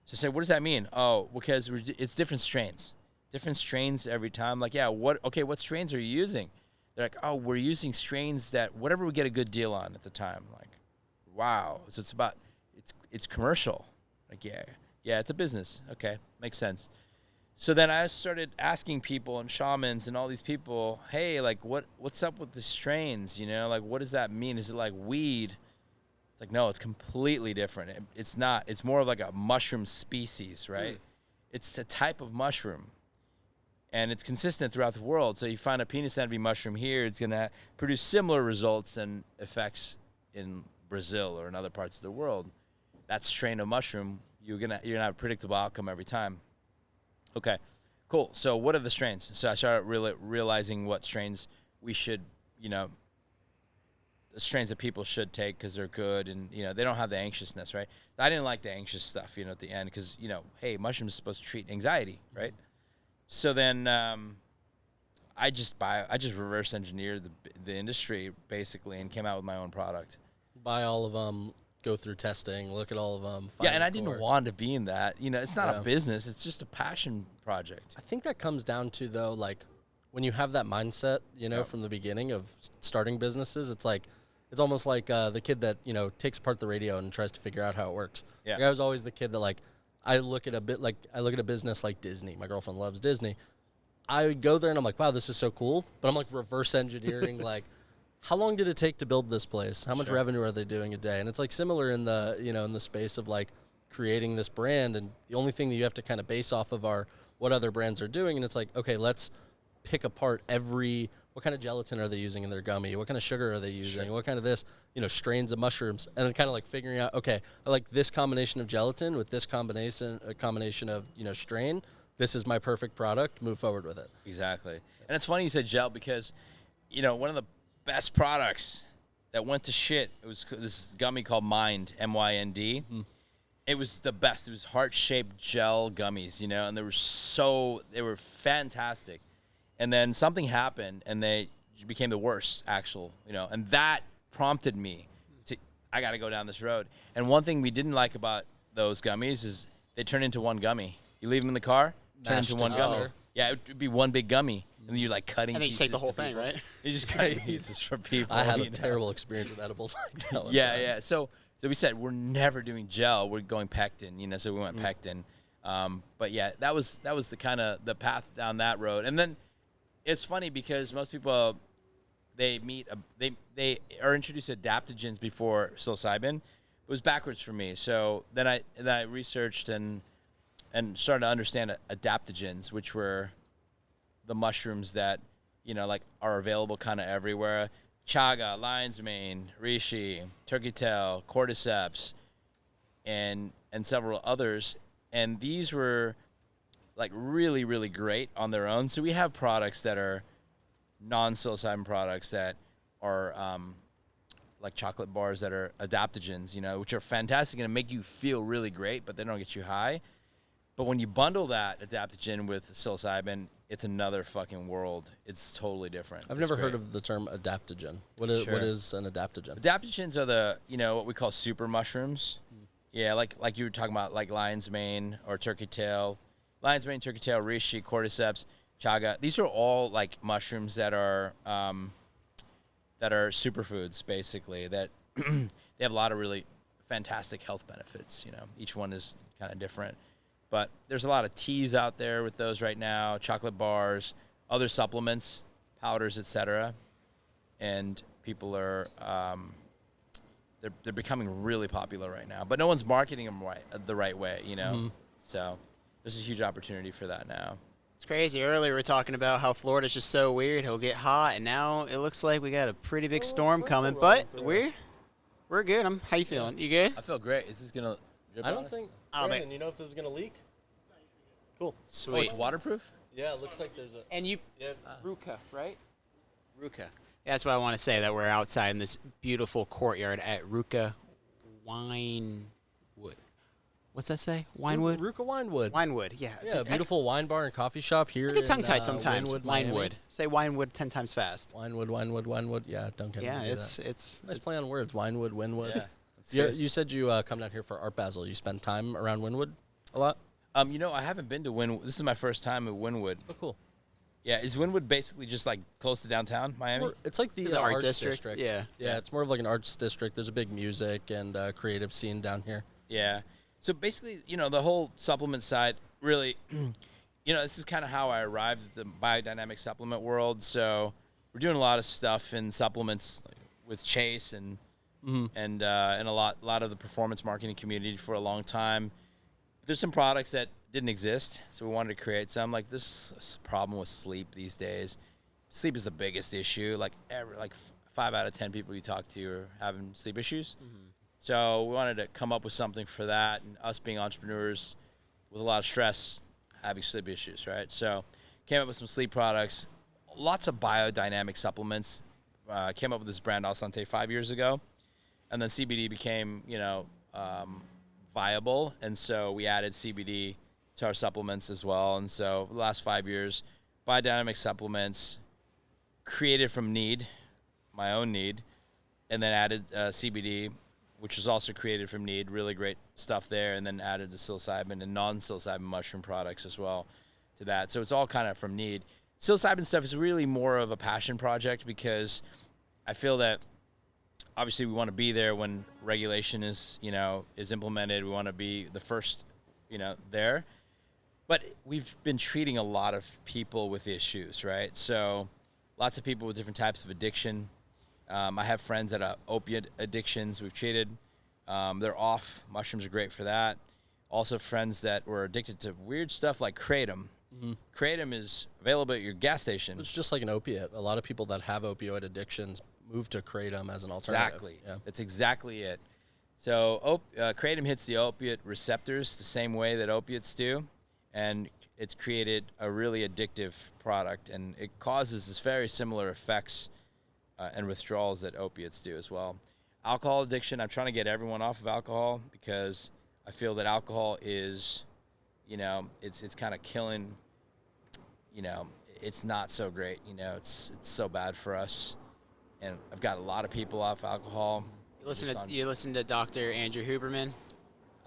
C: So I said, what does that mean? Oh, because it's different strains. Different strains every time. Like, yeah, what strains are you using? They're like, oh, we're using strains that whatever we get a good deal on at the time. Like, wow. So it's commercial. Like, yeah, it's a business. Okay, makes sense. So then I started asking people and shamans and all these people, hey, like, what's up with the strains? Like, what does that mean? Is it like weed? It's like, no, it's completely different. It's not. It's more of like a mushroom species, right? It's a type of mushroom. And it's consistent throughout the world. So you find a penis envy mushroom here, it's going to produce similar results and effects in Brazil or in other parts of the world. That strain of mushroom, you're gonna have a predictable outcome every time. Okay, cool. So what are the strains? So I started realizing what strains we should, the strains that people should take because they're good and, they don't have the anxiousness, right? I didn't like the anxious stuff, at the end because, hey, mushrooms are supposed to treat anxiety, right? So then I just reverse engineered the industry basically and came out with my own product.
A: Buy all of them, go through testing, look at all of them.
C: Yeah, and I didn't want to be in that. It's not a business. It's just a passion project.
A: I think that comes down to, though, like when you have that mindset, from the beginning of starting businesses, it's like it's almost like the kid that, takes apart the radio and tries to figure out how it works.
C: Yeah.
A: Like I was always the kid that, like, I look at a business like Disney. My girlfriend loves Disney. I would go there and I'm like, wow, this is so cool. But I'm like reverse engineering, like, how long did it take to build this place? How much revenue are they doing a day? And it's like similar in the, in the space of like creating this brand. And the only thing that you have to kind of base off of are what other brands are doing. And it's like, okay, let's pick apart what kind of gelatin are they using in their gummy? What kind of sugar are they using? What kind of this, strains of mushrooms? And then kind of like figuring out, okay, I like this combination of gelatin with this combination of, strain. This is my perfect product. Move forward with it.
C: Exactly. And it's funny you said gel because, one of the best products that went to shit, it was this gummy called Mind, MYND. It was the best. It was heart-shaped gel gummies, and they were fantastic. And then something happened, and they became the worst, and that prompted me I got to go down this road. And one thing we didn't like about those gummies is they turn into one gummy. You leave them in the car, turn into one gummy. Yeah, it would be one big gummy, and then you're like cutting pieces.
B: And then you take the whole thing, right?
C: You just cut pieces for people.
A: I had a terrible experience with edibles.
C: Yeah. So we said we're never doing gel. We're going pectin. So we went pectin. But yeah, that was the kind of the path down that road, and then. It's funny because most people they are introduced to adaptogens before psilocybin. It was backwards for me. So then I researched and started to understand adaptogens, which were the mushrooms that like are available kind of everywhere: chaga, lion's mane, reishi, turkey tail, cordyceps, and several others. And these were like really, really great on their own. So we have products that are non-psilocybin products that are like chocolate bars that are adaptogens, which are fantastic and make you feel really great, but they don't get you high. But when you bundle that adaptogen with psilocybin, it's another fucking world. It's totally different.
A: I've never heard of the term adaptogen. What is an adaptogen?
C: Adaptogens are the, what we call super mushrooms. Yeah, like you were talking about, like lion's mane or turkey tail. Lion's mane, turkey tail, reishi, cordyceps. chaga. These are all like mushrooms that are superfoods, basically, that they have a lot of really fantastic health benefits. Each one is kind of different. But there's a lot of teas out there with those right now, chocolate bars, other supplements, powders, etc. And people are they're becoming really popular right now. But no one's marketing them the right way,
A: Mm-hmm.
C: So there's a huge opportunity for that now.
B: It's crazy. Earlier we were talking about how Florida's just so weird. It'll get hot, and now it looks like we got a pretty big storm coming. But we're good. How you feeling? You good?
C: I feel great. Is this gonna drip
A: I
C: on
A: don't
C: us?
A: think.
B: I don't
A: Brandon, you know if this is gonna leak? Cool.
C: Oh,
B: Sweet.
C: it's waterproof?
A: Yeah, it looks like there's a.
B: And you,
A: Yeah.
B: Ruka, right? Ruka. Yeah, that's what I want to say, that we're outside in this beautiful courtyard at Ruka Winewood. What's that say? Winewood?
A: Ruka Winewood.
B: Winewood, yeah.
A: Yeah, a beautiful wine bar and coffee shop here.
B: I get tongue-tied
A: in,
B: sometimes.
A: Winewood, Miami.
B: Winewood. Say Winewood 10 times fast.
A: Winewood. Yeah, don't get me
B: Yeah,
A: to do
B: it's
A: that. Nice play on words. Winewood, Winwood.
C: Yeah.
A: You said you come down here for Art Basel. You spend time around Winwood a lot?
C: I haven't been to Winwood. This is my first time at Winwood.
A: Oh, cool.
C: Yeah, is Winwood basically just like close to downtown Miami?
A: It's like the
B: art
A: arts
B: district.
A: Yeah, it's more of like an arts district. There's a big music and creative scene down here.
C: Yeah. So basically, the whole supplement side really, this is kind of how I arrived at the biodynamic supplement world. So we're doing a lot of stuff in supplements with Chase and a lot of the performance marketing community for a long time. There's some products that didn't exist, so we wanted to create some. Like, this problem with sleep these days. Sleep is the biggest issue. Like 5 out of 10 people you talk to are having sleep issues. Mm-hmm. So we wanted to come up with something for that, and us being entrepreneurs with a lot of stress, having sleep issues, right? So came up with some sleep products, lots of biodynamic supplements. Came up with this brand Au Santé 5 years ago, and then CBD became, viable, and so we added CBD to our supplements as well. And so the last 5 years, biodynamic supplements created from need, my own need, and then added CBD, which was also created from need, really great stuff there, and then added the psilocybin and non-psilocybin mushroom products as well to that. So it's all kind of from need. Psilocybin stuff is really more of a passion project because I feel that obviously we want to be there when regulation is implemented. We want to be the first, there. But we've been treating a lot of people with issues, right? So lots of people with different types of addiction. I have friends that have opiate addictions we've treated. They're off. Mushrooms are great for that. Also friends that were addicted to weird stuff like kratom. Mm-hmm. Kratom is available at your gas station.
A: It's just like an opiate. A lot of people that have opioid addictions move to kratom as an alternative.
C: Exactly.
A: Yeah.
C: That's exactly it. So kratom hits the opiate receptors the same way that opiates do, and it's created a really addictive product, and it causes this very similar effects and withdrawals that opiates do as well. Alcohol addiction, I'm trying to get everyone off of alcohol because I feel that alcohol is, it's kind of killing, it's not so great, it's so bad for us. And I've got a lot of people off alcohol.
B: You listen to Dr. Andrew Huberman?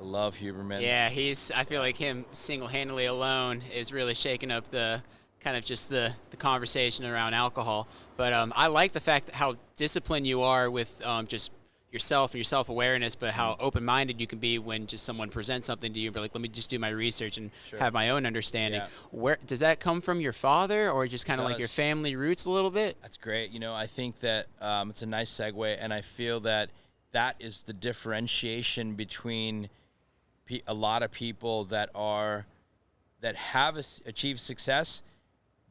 C: I love Huberman.
B: Yeah, I feel like him single-handedly alone is really shaking up the kind of just the conversation around alcohol. But I like the fact that how disciplined you are with just yourself and your self-awareness, but how open-minded you can be when just someone presents something to you. But like, let me just do my research and have my own understanding. Yeah. Where does that come from? Your father, or just kind of like your family roots a little bit?
C: That's great. I think that it's a nice segue, and I feel that is the differentiation between a lot of people that have achieved success,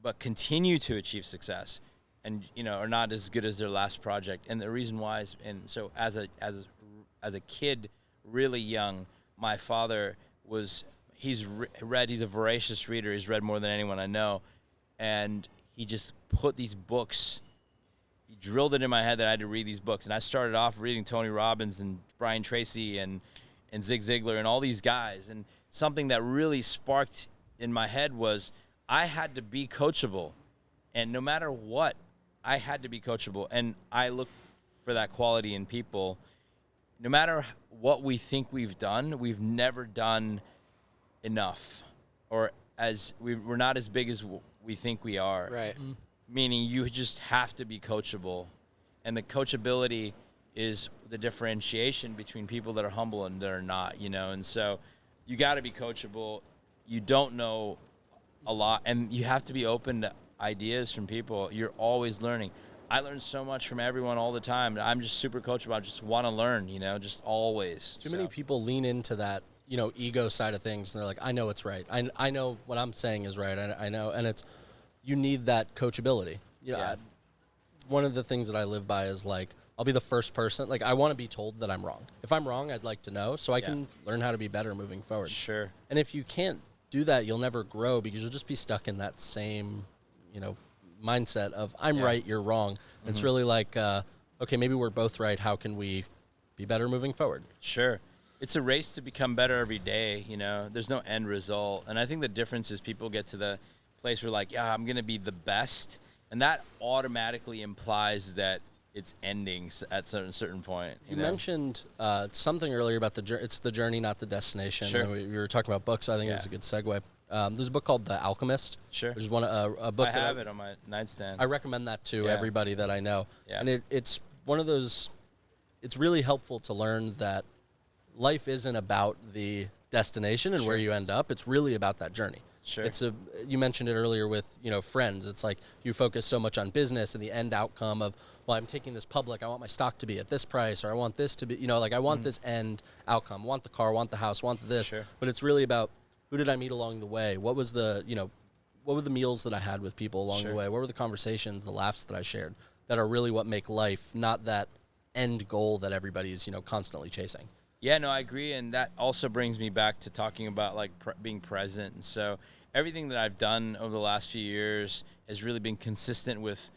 C: but continue to achieve success, and are not as good as their last project. And the reason why is, and so as a kid, really young, my father he's a voracious reader. He's read more than anyone I know, and he just put these books. He drilled it in my head that I had to read these books, and I started off reading Tony Robbins and Brian Tracy and Zig Ziglar and all these guys. And something that really sparked in my head was I had to be coachable, and no matter what, I had to be coachable. And I look for that quality in people. No matter what we think we've done, we've never done enough, or we're not as big as we think we are.
B: Right.
C: Meaning you just have to be coachable. And the coachability is the differentiation between people that are humble and that are not, And so you got to be coachable. You don't know a lot, and you have to be open to ideas from people. You're always learning. I learn so much from everyone all the time. I'm just super coachable. I just want to learn, just always.
A: Too many people lean into that, ego side of things, and they're like, I know it's right. I know what I'm saying is right. I know, and you need that coachability. One of the things that I live by is like, I'll be the first person. Like, I want to be told that I'm wrong. If I'm wrong, I'd like to know so I can learn how to be better moving forward.
C: Sure.
A: And if you can't do that, you'll never grow because you'll just be stuck in that same, mindset of I'm right, you're wrong. It's really like, okay, maybe we're both right. How can we be better moving forward?
C: Sure. It's a race to become better every day, There's no end result. And I think the difference is people get to the place where like, I'm going to be the best. And that automatically implies that it's ending at a certain point.
A: You mentioned something earlier about it's the journey, not the destination.
C: Sure.
A: And we were talking about books. I think it's a good segue. There's a book called The Alchemist.
C: Sure.
A: Which is a book
C: I have it on my nightstand.
A: I recommend that to everybody that I know.
C: Yeah.
A: And it's one of those, it's really helpful to learn that life isn't about the destination and where you end up. It's really about that journey.
C: Sure.
A: You mentioned it earlier with, friends. It's like you focus so much on business and the end outcome of, well, I'm taking this public. I want my stock to be at this price, or I want this to be, I want this end outcome. I want the car, I want the house, I want this.
C: Sure.
A: But it's really about who did I meet along the way? What was what were the meals that I had with people along the way? What were the conversations, the laughs that I shared that are really what make life, not that end goal that everybody's, constantly chasing.
C: Yeah, no, I agree. And that also brings me back to talking about like being present. And so everything that I've done over the last few years has really been consistent with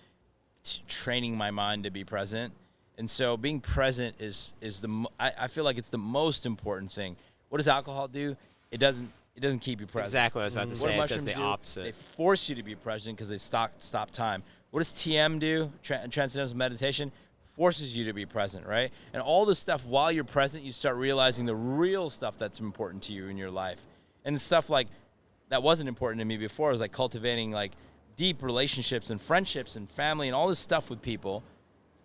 C: training my mind to be present. And so being present I feel like it's the most important thing. What does alcohol do? It doesn't keep you present.
B: Exactly what I was about to say. It does the
C: do?
B: opposite.
C: They force you to be present because they stop time. What does TM do? Transcendental Meditation forces you to be present, right? And all this stuff, while you're present, you start realizing the real stuff that's important to you in your life. And stuff like that wasn't important to me before. It was like cultivating like deep relationships and friendships and family and all this stuff with people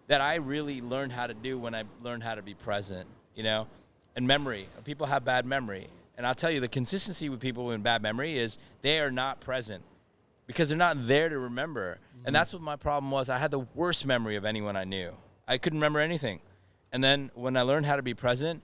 C: that I really learned how to do when I learned how to be present, And memory. People have bad memory. And I'll tell you, the consistency with people with bad memory is they are not present because they're not there to remember. And that's what my problem was. I had the worst memory of anyone I knew. I couldn't remember anything. And then when I learned how to be present,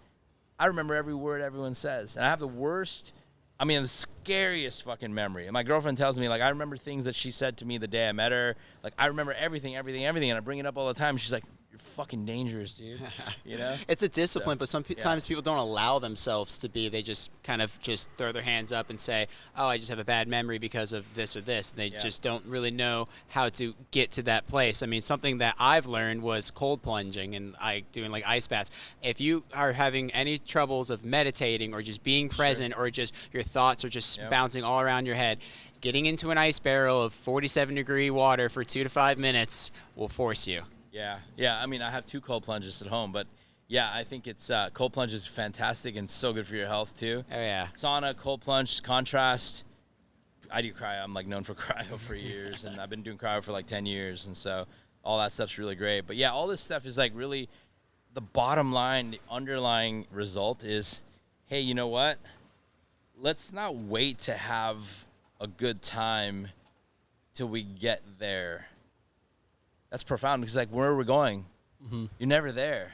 C: I remember every word everyone says. And I have the scariest fucking memory. And my girlfriend tells me, like, I remember things that she said to me the day I met her. Like, I remember everything. And I bring it up all the time. She's like, you're fucking dangerous, dude.
B: It's a discipline, but sometimes people don't allow themselves to be. They just kind of just throw their hands up and say, oh, I just have a bad memory because of this or this. And they just don't really know how to get to that place. I mean, something that I've learned was cold plunging and doing like ice baths. If you are having any troubles of meditating or just being present or just your thoughts are just bouncing all around your head, getting into an ice barrel of 47-degree water for 2 to 5 minutes will force you.
C: Yeah. I mean, I have 2 cold plunges at home, but yeah, I think it's cold plunge is fantastic and so good for your health too.
B: Oh yeah.
C: Sauna, cold plunge, contrast. I do cryo. I'm like known for cryo for years, and I've been doing cryo for like 10 years, and so all that stuff's really great. But yeah, all this stuff is like really the bottom line, the underlying result is, hey, you know what? Let's not wait to have a good time till we get there. That's profound because, like, where are we going? You're never there.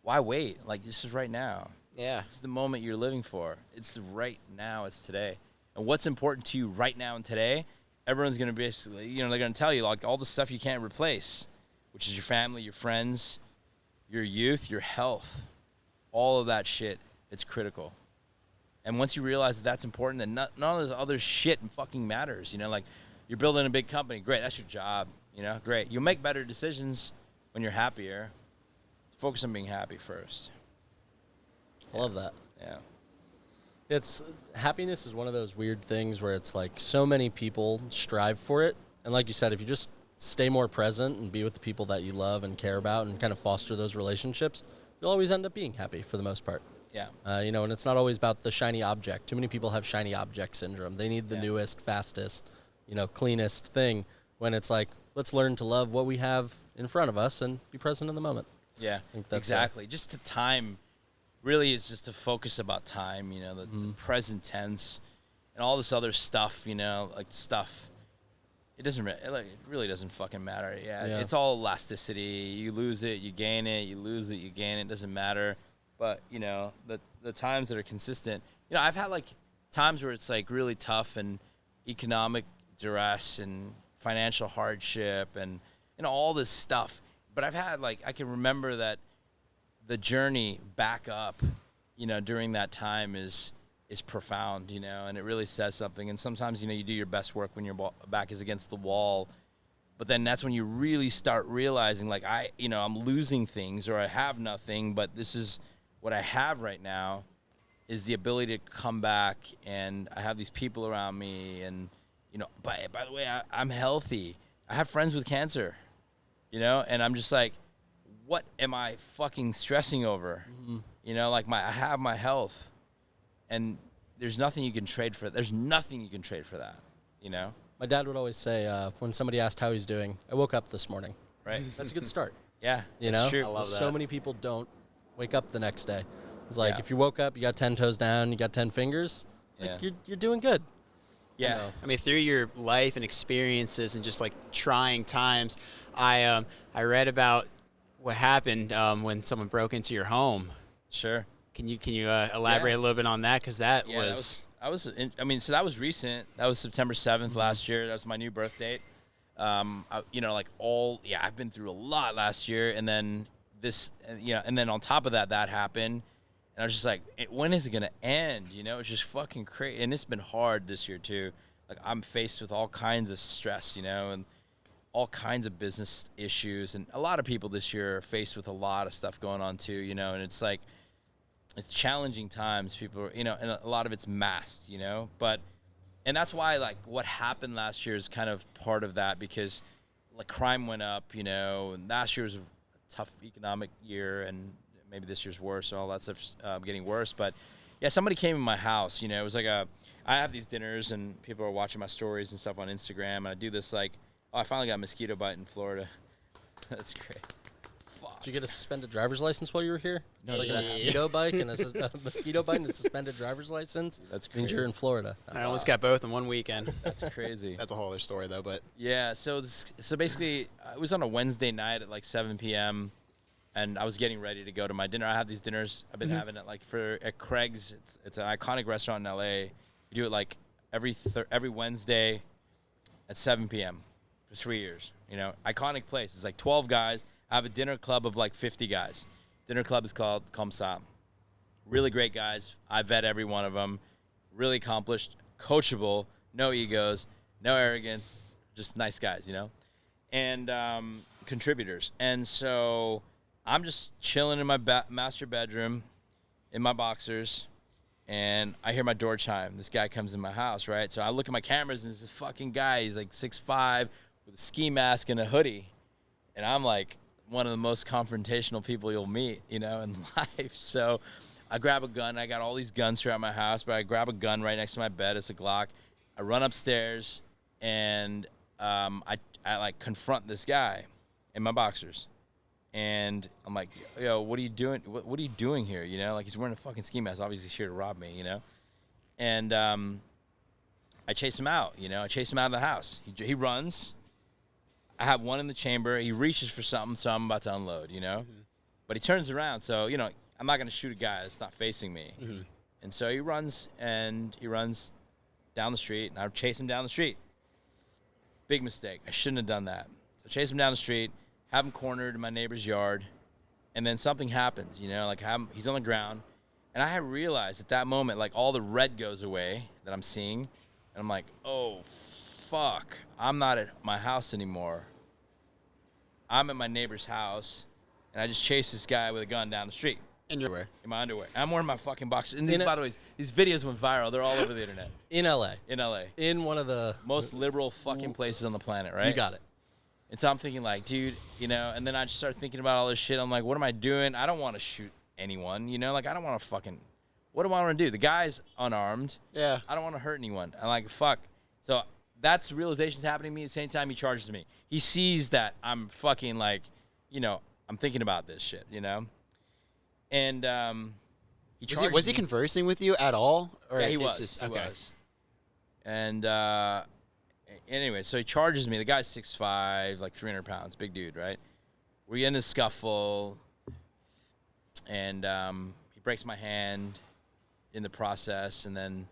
C: Why wait? Like, this is right now.
B: Yeah.
C: It's the moment you're living for. It's right now. It's today. And what's important to you right now and today, everyone's going to basically, they're going to tell you, like, all the stuff you can't replace, which is your family, your friends, your youth, your health, all of that shit. It's critical. And once you realize that that's important, then none of this other shit fucking matters. Like, you're building a big company. Great. That's your job. Great. You'll make better decisions when you're happier. Focus on being happy first.
A: I love that.
C: Yeah.
A: Happiness is one of those weird things where it's like so many people strive for it. And like you said, if you just stay more present and be with the people that you love and care about and kind of foster those relationships, you'll always end up being happy for the most part.
C: Yeah.
A: And it's not always about the shiny object. Too many people have shiny object syndrome. They need the newest, fastest, cleanest thing when it's like, let's learn to love what we have in front of us and be present in the moment.
C: Yeah,
A: I think that's
C: exactly. Just to time really is just to focus about time, the present tense and all this other stuff, like stuff. It doesn't it really doesn't fucking matter. Yeah, it's all elasticity. You lose it, you gain it. You lose it, you gain it. It doesn't matter. But, the times that are consistent, I've had like times where it's like really tough and economic duress and financial hardship and all this stuff. But I've had like, I can remember that the journey back up, during that time is profound, and it really says something. And sometimes, you do your best work when your back is against the wall. But then that's when you really start realizing like I'm losing things or I have nothing, but this is what I have right now is the ability to come back, and I have these people around me, and by the way, I'm healthy. I have friends with cancer, and I'm just like, what am I fucking stressing over? I have my health, and there's nothing you can trade for. There's nothing you can trade for that,
A: My dad would always say when somebody asked how he's doing, I woke up this morning.
C: Right.
A: That's a good start.
C: Yeah,
A: that's
C: true.
B: I love that.
A: So many people don't wake up the next day. It's like,
C: Yeah.
A: if you woke up, you got 10 toes down, you got 10 fingers, you're doing good.
C: Yeah.
B: I mean, through your life and experiences and just like trying times, I read about what happened when someone broke into your home.
C: Sure.
B: Can you elaborate a little bit on that? Because that was
C: so that was recent. That was September 7th last year. That was my new birth date. I've been through a lot last year, and then and then on top of that happened, and I was just like, when is it gonna end? It's just fucking crazy, and it's been hard this year too. Like, I'm faced with all kinds of stress, and all kinds of business issues, and a lot of people this year are faced with a lot of stuff going on too, and it's like, it's challenging times. People are, and a lot of it's masked, and that's why, like, what happened last year is kind of part of that, because like crime went up, and last year was a tough economic year, and maybe this year's worse, and all that stuff's getting worse. But yeah, somebody came in my house, it was like I have these dinners, and people are watching my stories and stuff on Instagram, and I do this like, I finally got a mosquito bite in Florida. That's great. Fuck.
A: Did you get a suspended driver's license while you were here?
C: No,
A: Like a mosquito bite and a mosquito bite and a suspended driver's license?
C: That's crazy.
A: Means you're in Florida.
B: I almost got both in one weekend.
C: That's crazy.
B: That's a whole other story though. But
C: yeah, so basically, it was on a Wednesday night at like 7 p.m. and I was getting ready to go to my dinner. I have these dinners I've been having at Craig's. It's an iconic restaurant in LA. We do it like every Wednesday at 7 p.m. for 3 years. Iconic place. It's like 12 guys. I have a dinner club of like 50 guys. Dinner club is called Comme Ça. Really great guys. I vet every one of them. Really accomplished, coachable, no egos, no arrogance, just nice guys, and contributors. And so I'm just chilling in my master bedroom in my boxers, and I hear my door chime. This guy comes in my house, right? So I look at my cameras, and this fucking guy, he's like 6'5", with a ski mask and a hoodie. And I'm like one of the most confrontational people you'll meet, in life. So I grab a gun. I got all these guns throughout my house, but I grab a gun right next to my bed. It's a Glock. I run upstairs, and I like confront this guy in my boxers. And I'm like, yo, what are you doing? What are you doing here? Like, he's wearing a fucking ski mask. Obviously, he's here to rob me, And I chase him out, I chase him out of the house. He runs. I have one in the chamber. He reaches for something, so I'm about to unload, But he turns around, so, I'm not going to shoot a guy that's not facing me.
B: Mm-hmm.
C: And so he runs down the street, and I chase him down the street. Big mistake. I shouldn't have done that. So I chase him down the street, have him cornered in my neighbor's yard, and then something happens, he's on the ground. And I realized at that moment, like, all the red goes away that I'm seeing, and I'm like, oh, fuck, I'm not at my house anymore. I'm at my neighbor's house, and I just chased this guy with a gun down the street.
B: in your underwear.
C: In my underwear. I'm wearing my fucking boxers. And by the way, these videos went viral. They're all over the internet.
A: In LA.
C: In LA.
A: In one of the
C: most liberal fucking places on the planet, right?
A: You got it.
C: And so I'm thinking like, dude, and then I just start thinking about all this shit. I'm like, what am I doing? I don't want to shoot anyone, like I don't want to fucking, what do I want to do? The guy's unarmed.
B: Yeah.
C: I don't want to hurt anyone. I'm like, fuck. So that's realization's happening to me at the same time he charges me. He sees that I'm fucking like, I'm thinking about this shit, And he charges me.
B: Was he conversing with you at all? Or
C: Yeah, he
B: it's
C: was.
B: just-
C: He
B: okay.
C: was. And anyway, so he charges me. The guy's 6'5", like 300 pounds, big dude, right? We get in a scuffle, and he breaks my hand in the process. And then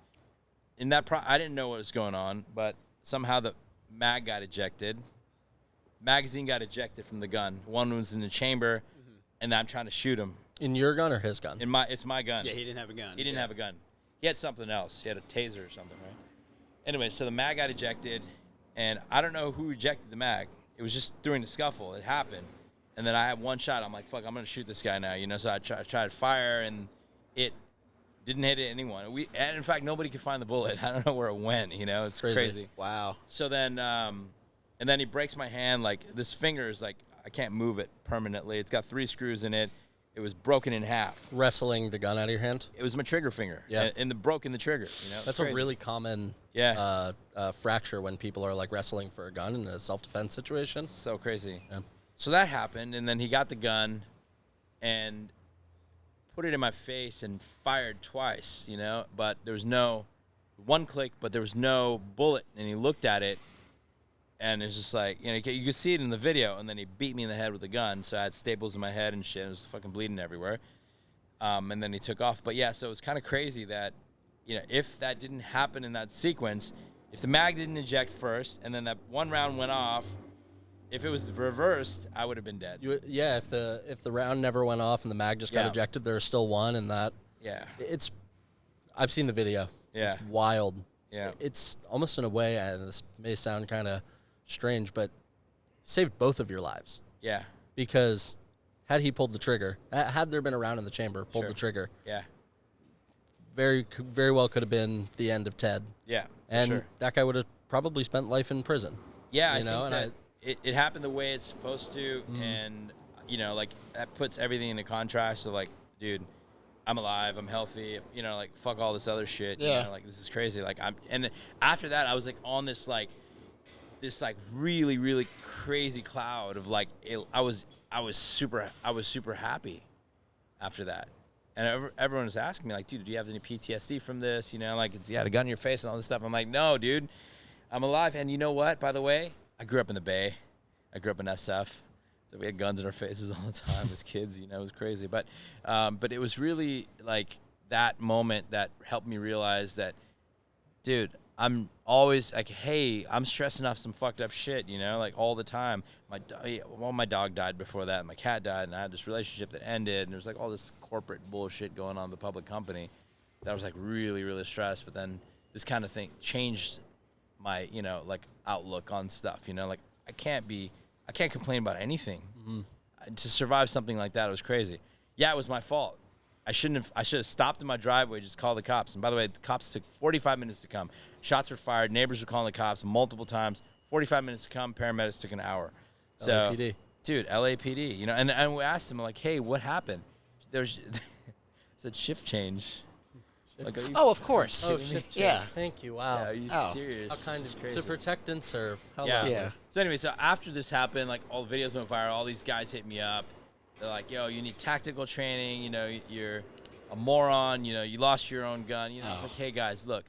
C: in that I didn't know what was going on, but somehow the mag got ejected. Magazine got ejected from the gun. One was in the chamber, and I'm trying to shoot him.
A: In your gun or his gun?
C: It's my gun.
B: Yeah, he didn't have a gun.
C: He didn't have a gun. He had something else. He had a taser or something, right? Anyway, so the mag got ejected, and I don't know who ejected the mag. It was just during the scuffle. It happened. And then I had one shot. I'm like, fuck, I'm going to shoot this guy now. So I tried to fire, and it didn't hit anyone. And in fact, nobody could find the bullet. I don't know where it went, It's crazy.
B: Wow.
C: So then, and then he breaks my hand. Like, this finger is like, I can't move it permanently. It's got 3 screws in it. It was broken in half.
A: Wrestling the gun out of your hand?
C: It was my trigger finger.
A: Yeah.
C: And broken the trigger.
A: That's
C: crazy.
A: a really common fracture when people are like wrestling for a gun in a self-defense situation.
C: So crazy.
A: Yeah.
C: So that happened, and then he got the gun and put it in my face and fired twice, But there was one click, but there was no bullet. And he looked at it, and it's just like, you could see it in the video, and then he beat me in the head with a gun. So I had staples in my head and shit. It was fucking bleeding everywhere. And then he took off. But yeah, so it was kind of crazy that, if that didn't happen in that sequence, if the mag didn't eject first, and then that one round went off, if it was reversed, I would have been dead.
A: If the round never went off and the mag just got ejected, there's still one, and that.
C: Yeah.
A: I've seen the video.
C: Yeah.
A: It's wild.
C: Yeah.
A: It's almost in a way, and this may sound kind of strange, but saved both of your lives.
C: Yeah.
A: Because had he pulled the trigger, had there been a round in the chamber, pulled the trigger,
C: Yeah.
A: very well could have been the end of Ted.
C: Yeah.
A: And that guy would have probably spent life in prison.
C: Yeah, I think that it happened the way it's supposed to, and like that puts everything into contrast of like, dude, I'm alive, I'm healthy, like fuck all this other shit.
B: Yeah.
C: Like this is crazy. Like and after that I was like on this really, really crazy cloud of like I was super happy after that. And everyone was asking me like, dude, do you have any PTSD from this? Like you had a gun in your face and all this stuff. I'm like, no, dude, I'm alive. And you know what, by the way, I grew up in the Bay. I grew up in SF. So we had guns in our faces all the time as kids, it was crazy. But it was really like that moment that helped me realize that, dude, I'm always like, hey, I'm stressing off some fucked up shit, like all the time. My dog died before that, and my cat died, and I had this relationship that ended, and there was like all this corporate bullshit going on in the public company that I was like really, really stressed. But then this kind of thing changed my, like outlook on stuff, like I can't complain about anything. To survive something like that, it was crazy. Yeah, it was my fault. I should have stopped in my driveway, just called the cops. And by the way, the cops took 45 minutes to come. Shots were fired. Neighbors were calling the cops multiple times. 45 minutes to come. Paramedics took an hour. So,
A: LAPD.
C: Dude, LAPD. And we asked them, like, hey, what happened? There's said shift change. Like,
B: Of course.
A: Oh, shift change.
B: Yeah.
A: Thank you. Wow.
C: are you
B: Oh.
C: serious?
A: How kind
C: This is
A: of
C: crazy.
A: to protect and serve. How
C: Yeah.
A: lovely.
B: Yeah.
C: So anyway, so after this happened, like all the videos went viral. All these guys hit me up. They're like, "Yo, you need tactical training. You're a moron. You lost your own gun. It's like, hey guys, look.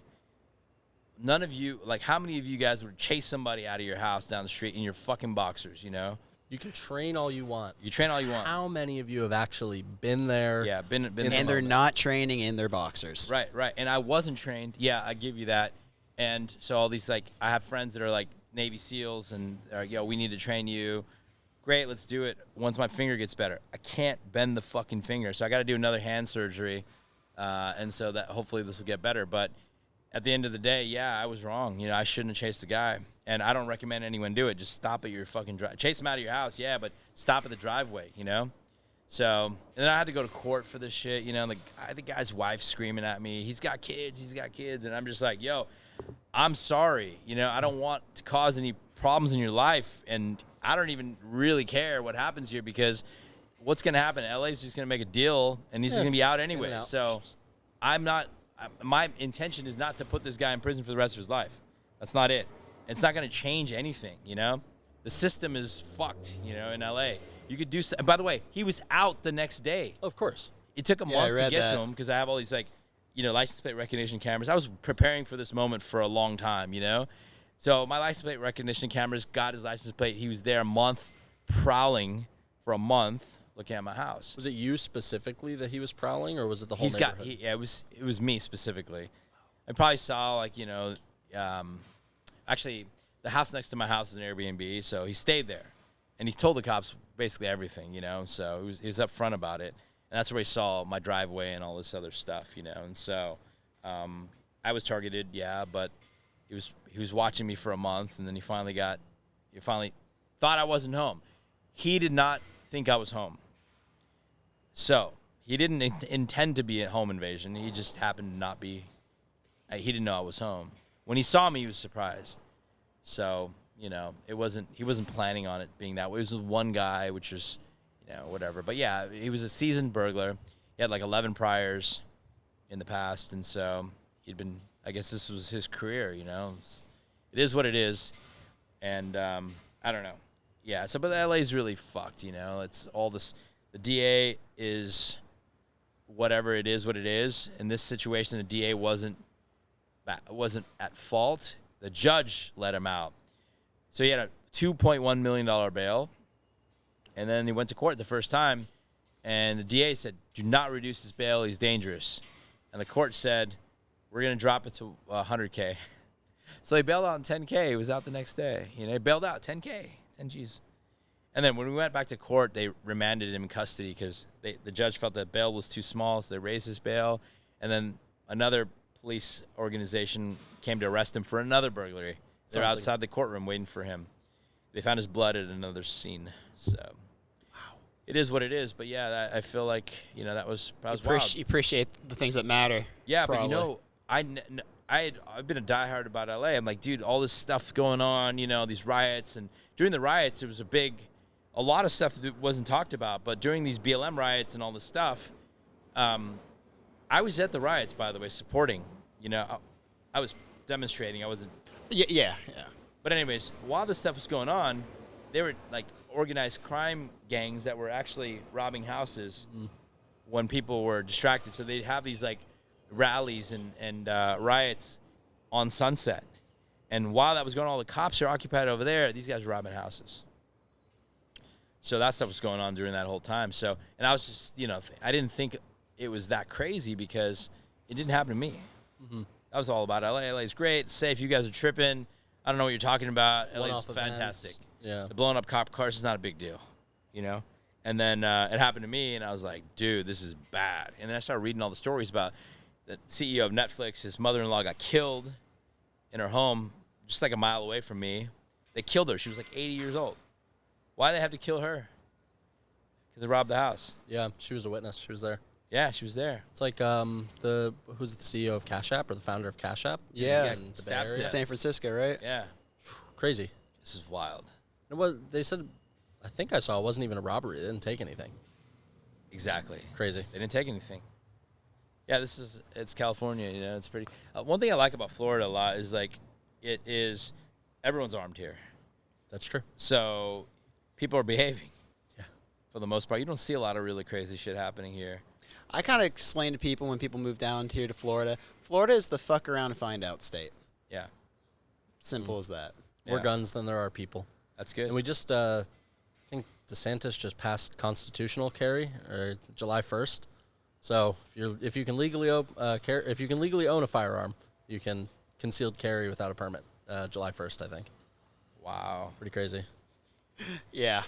C: None of you, like, how many of you guys would chase somebody out of your house down the street in your fucking boxers?
A: You can train all you want.
C: You train all you want.
A: How many of you have actually been there?
C: Yeah, been
B: And
C: there.
B: they're not training in their boxers.
C: Right. And I wasn't trained. Yeah, I give you that. And so all these, like, I have friends that are like Navy SEALs, and they're like, yo, we need to train you. Great, let's do it. Once my finger gets better, I can't bend the fucking finger, so I got to do another hand surgery, and so that hopefully this will get better. But at the end of the day, yeah, I was wrong. I shouldn't have chased the guy, and I don't recommend anyone do it. Just stop at your fucking drive. Chase him out of your house, yeah, but stop at the driveway. So, and then I had to go to court for this shit. The guy's wife screaming at me. He's got kids, and I'm just like, yo, I'm sorry. I don't want to cause any problems in your life, and I don't even really care what happens here, because what's going to happen? LA's just going to make a deal, and he's going to be out anyway.
A: out.
C: So my intention is not to put this guy in prison for the rest of his life. That's not it. It's not going to change anything, you know? The system is fucked, you know, in LA. You could do and by the way, he was out the next day.
A: Of course.
C: It took a
B: Yeah, I
C: month to
B: read
C: get to
B: that.
C: him because I have all these, like, you know, license plate recognition cameras. I was preparing for this moment for a long time, you know? So my license plate recognition cameras got his license plate. He was there a month, prowling for a month, looking at my house.
A: Was it you specifically that he was prowling, or was it the whole
C: He's got,
A: neighborhood?
C: yeah, it was me specifically. I probably saw, like, you know, actually, the house next to my house is an Airbnb, so he stayed there. And he told the cops basically everything, you know, so he was upfront about it. And that's where he saw my driveway and all this other stuff, you know. And so I was targeted, yeah, but he was watching me for a month, and then he finally thought I wasn't home. He did not think I was home. So he didn't intend to be a home invasion. He just happened to not be. He didn't know I was home. When he saw me, he was surprised. So, you know, he wasn't planning on it being that way. It was just one guy, which was, you know, whatever. But yeah, he was a seasoned burglar. He had like 11 priors in the past, and so he'd been, I guess this was his career, you know. It is what it is. And I don't know. Yeah, so but LA's really fucked, you know. It's all this. The DA is whatever it is, what it is. In this situation, the DA wasn't at fault. The judge let him out. So he had a $2.1 million bail. And then he went to court the first time, and the DA said, do not reduce his bail. He's dangerous. And the court said, we're going to drop it to $100K. So he bailed out in $10K. He was out the next day. You know, he bailed out $10K, 10 G's. And then when we went back to court, they remanded him in custody because the judge felt that bail was too small, so they raised his bail. And then another police organization came to arrest him for another burglary. They're outside the courtroom waiting for him. They found his blood at another scene. So, wow, it is what it is. But yeah, I feel like, you know, that was wild.
B: You appreciate the things that matter.
C: Yeah,
B: probably.
C: but you know, I've been a diehard about LA. I'm like, dude, all this stuff going on, you know, these riots, and during the riots, it was a lot of stuff that wasn't talked about. But during these BLM riots and all this stuff, I was at the riots, by the way, supporting. You know, I was demonstrating. I wasn't.
B: Yeah.
C: But anyways, while this stuff was going on, they were like organized crime gangs that were actually robbing houses when people were distracted. So they'd have these like rallies and riots on Sunset. And while that was going on, all the cops are occupied over there. These guys were robbing houses. So that stuff was going on during that whole time. So, and I was just, you know, I didn't think it was that crazy because it didn't happen to me. Mm-hmm. That was all about LA. LA's great. It's safe. You guys are tripping. I don't know what you're talking about. LA's fantastic.
A: Yeah.
C: The blowing up cop cars is not a big deal, you know? And then it happened to me, and I was like, dude, this is bad. And then I started reading all the stories about the CEO of Netflix. His mother-in-law got killed in her home just like a mile away from me. They killed her. She was like 80 years old. Why did they have to kill her? Because they robbed the house.
A: Yeah, she was a witness. She was there.
C: Yeah, she was there.
A: It's like who's the CEO of Cash App or the founder of Cash App?
B: Yeah,
A: in the Bay
C: stabbed
A: Area?
C: to
B: San Francisco, right?
C: Yeah.
A: Crazy.
C: This is wild.
A: It was. They said, I think I saw it wasn't even a robbery. They didn't take anything.
C: Exactly.
A: Crazy.
C: They didn't take anything. Yeah, it's California, you know, it's pretty. One thing I like about Florida a lot is like, everyone's armed here.
A: That's true.
C: So people are behaving.
A: Yeah.
C: For the most part. You don't see a lot of really crazy shit happening here.
B: I kind of explain to people when people move down here to Florida, Florida is the fuck around and find out state.
C: Yeah.
B: Simple as that.
A: More
C: Yeah.
A: guns than there are people.
C: That's good.
A: And we just, I think DeSantis just passed constitutional carry July 1st. So if you can legally own a firearm, you can concealed carry without a permit. July 1st, I think.
C: Wow.
A: Pretty crazy.
B: Yeah.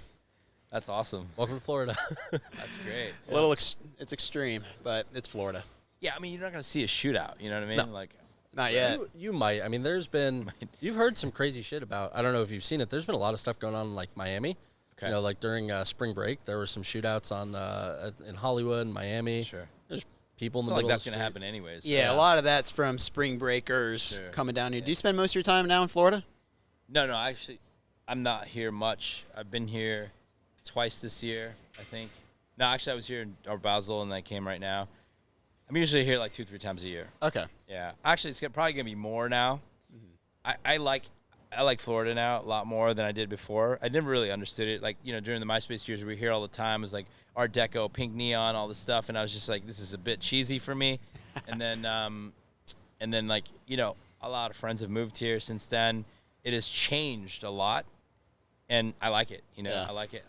C: That's awesome.
A: Welcome to Florida.
C: That's great.
B: It's extreme, but it's Florida.
C: Yeah, I mean, you're not going to see a shootout. You know what I mean?
A: No.
C: Like,
B: Not yet.
A: You might. I mean, you've heard some crazy shit about, I don't know if you've seen it. There's been a lot of stuff going on in, like, Miami.
C: Okay.
A: You know, like during spring break, there were some shootouts in Hollywood and Miami.
C: Sure.
A: There's people in the
C: I feel
A: middle
C: like
A: of
C: that's
A: the
C: going to
A: street.
C: happen anyways.
B: Yeah, a lot of that's from spring breakers
C: Sure.
B: coming down here. Do you spend most of your time now in Florida?
C: No, actually, I'm not here much. I've been here twice this year, I think. No, actually, I was here in Basel, and I came right now. I'm usually here like 2-3 times a year.
B: Okay.
C: Yeah. Actually, it's probably going to be more now. Mm-hmm. I like Florida now a lot more than I did before. I never really understood it. Like, during the MySpace years, we hear all the time, it was like Art Deco, pink neon, all this stuff. And I was just like, this is a bit cheesy for me. And then, like, a lot of friends have moved here since then. It has changed a lot. And I like it. I like it.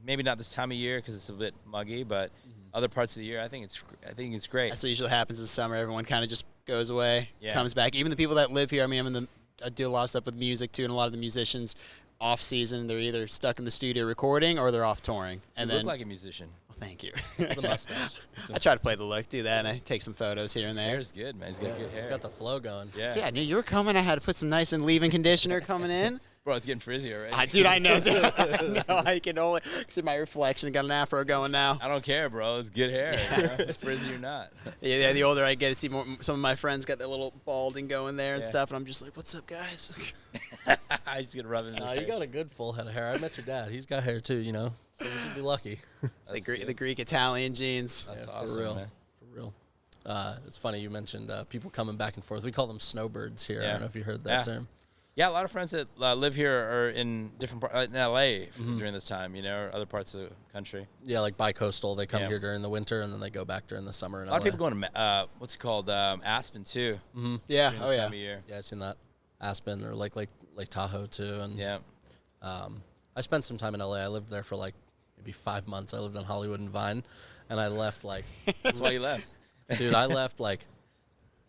C: Maybe not this time of year because it's a bit muggy, but other parts of the year, I think it's great.
B: That's what usually happens this summer. Everyone kind of just goes away, comes back. Even the people that live here. I mean, I do a lot of stuff with music too, and a lot of the musicians off season, they're either stuck in the studio recording or they're off touring. And
C: you look like a musician.
B: Well, thank you.
A: It's the mustache.
B: I try to play the look, do that, and I take some photos here and there.
C: Hair's good, man. He's got good hair.
A: He's got the flow going.
C: Yeah.
B: Yeah, I knew you were coming. I had to put some nice and leave-in conditioner coming in.
C: Bro, it's getting frizzy already.
B: Dude, I know. Dude. I can only see my reflection. Got an afro going now.
C: I don't care, bro. It's good hair. It's frizzy or not.
B: Yeah, the older I get, I see some of my friends got that little balding going there and stuff, and I'm just like, what's up, guys?
C: I just get to rub it in the face.
A: You got a good full head of hair. I met your dad. He's got hair too, so we should be lucky.
B: The Greek-Italian genes.
C: That's
A: Yeah,
C: awesome,
A: for real.
C: man.
A: For real. It's funny you mentioned people coming back and forth. We call them snowbirds here. I don't know if you heard that term.
C: Yeah, a lot of friends that live here are in different parts, in LA during this time, or other parts of the country.
A: Yeah, like bi-coastal. They come here during the winter, and then they go back during the summer in
C: A lot of people going to, what's it called, Aspen, too.
A: Mm-hmm.
B: Yeah,
C: During this time of year.
A: Yeah, I've seen that. Aspen or Lake Tahoe, too. And
C: Yeah.
A: I spent some time in LA. I lived there for maybe 5 months. I lived on Hollywood and Vine, and I left
C: That's why you left.
A: Dude, I left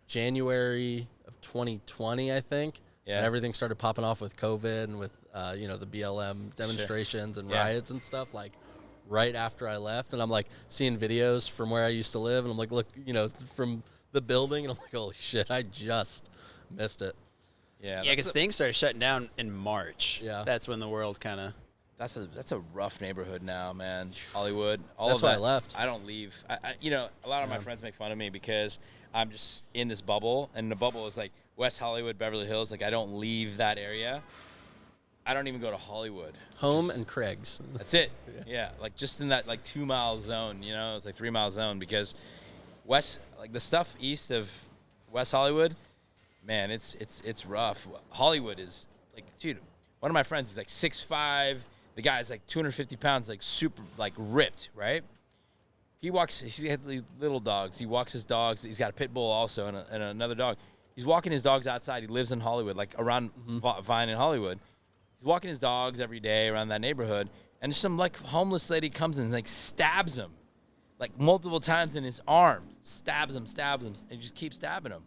A: January of 2020, I think.
C: Yeah.
A: And everything started popping off with COVID and with, the BLM demonstrations and riots and stuff, right after I left. And I'm, seeing videos from where I used to live. And I'm like, look, from the building. And I'm like, holy shit, I just missed it.
C: Yeah.
B: Yeah, because things started shutting down in March.
A: Yeah.
B: That's when the world kind of...
C: That's a rough neighborhood now, man. Hollywood.
A: That's why I left.
C: I don't leave. A lot of my friends make fun of me because I'm just in this bubble, and the bubble is West Hollywood, Beverly Hills. I don't leave that area. I don't even go to Hollywood.
A: Home and Craig's.
C: That's it. Yeah, just in that 2 mile zone. It's 3 mile zone because the stuff east of West Hollywood, man, it's rough. Hollywood is dude. One of my friends is 6'5". The guy is 250 pounds, super ripped, right? He's got little dogs. He walks his dogs. He's got a pit bull also and another dog. He's walking his dogs outside. He lives in Hollywood, around Vine in Hollywood. He's walking his dogs every day around that neighborhood, and some homeless lady comes in and stabs him, multiple times in his arm, stabs him, and just keeps stabbing him.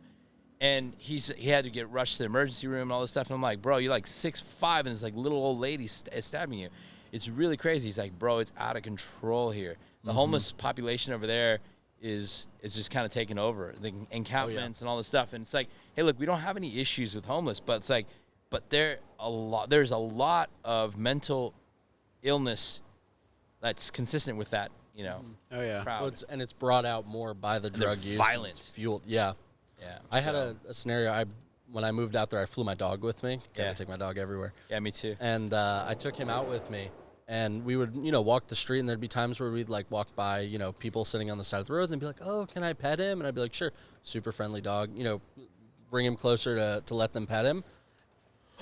C: And he had to get rushed to the emergency room and all this stuff. And I'm like, bro, you're 6'5", and this little old lady is stabbing you. It's really crazy. He's like, bro, it's out of control here. The homeless population over there is just kind of taking over. The encampments and all this stuff. And it's hey, look, we don't have any issues with homeless, but it's but there's a lot of mental illness that's consistent with that,
B: Oh, yeah.
C: crowd.
A: Well, it's brought out more by the drug use.
C: violent.
A: It's fueled. Yeah.
C: Yeah,
A: I had a scenario. When I moved out there, I flew my dog with me. Gotta take my dog everywhere.
C: Yeah, me too.
A: And I took him out with me, and we would, walk the street, and there'd be times where we'd walk by, people sitting on the side of the road, and they'd be like, "Oh, can I pet him?" And I'd be like, "Sure." Super friendly dog. Bring him closer to let them pet him.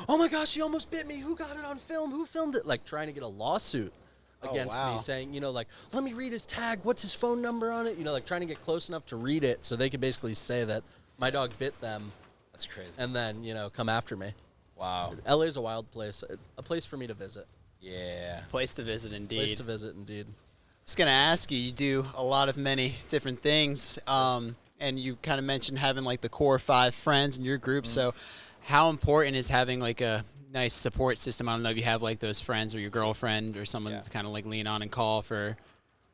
A: Oh my gosh, he almost bit me. Who got it on film? Who filmed it? Trying to get a lawsuit against me, saying, let me read his tag. What's his phone number on it? Trying to get close enough to read it so they could basically say that my dog bit them.
C: That's crazy.
A: And then, come after me.
C: Wow.
A: LA's a wild place. A place for me to visit.
C: Yeah.
B: Place to visit, indeed.
A: Place to visit, indeed.
B: I was going to ask you do a lot of many different things, and you kind of mentioned having, the core 5 friends in your group. So how important is having, a nice support system? I don't know if you have, those friends or your girlfriend or someone to kind of, lean on and call for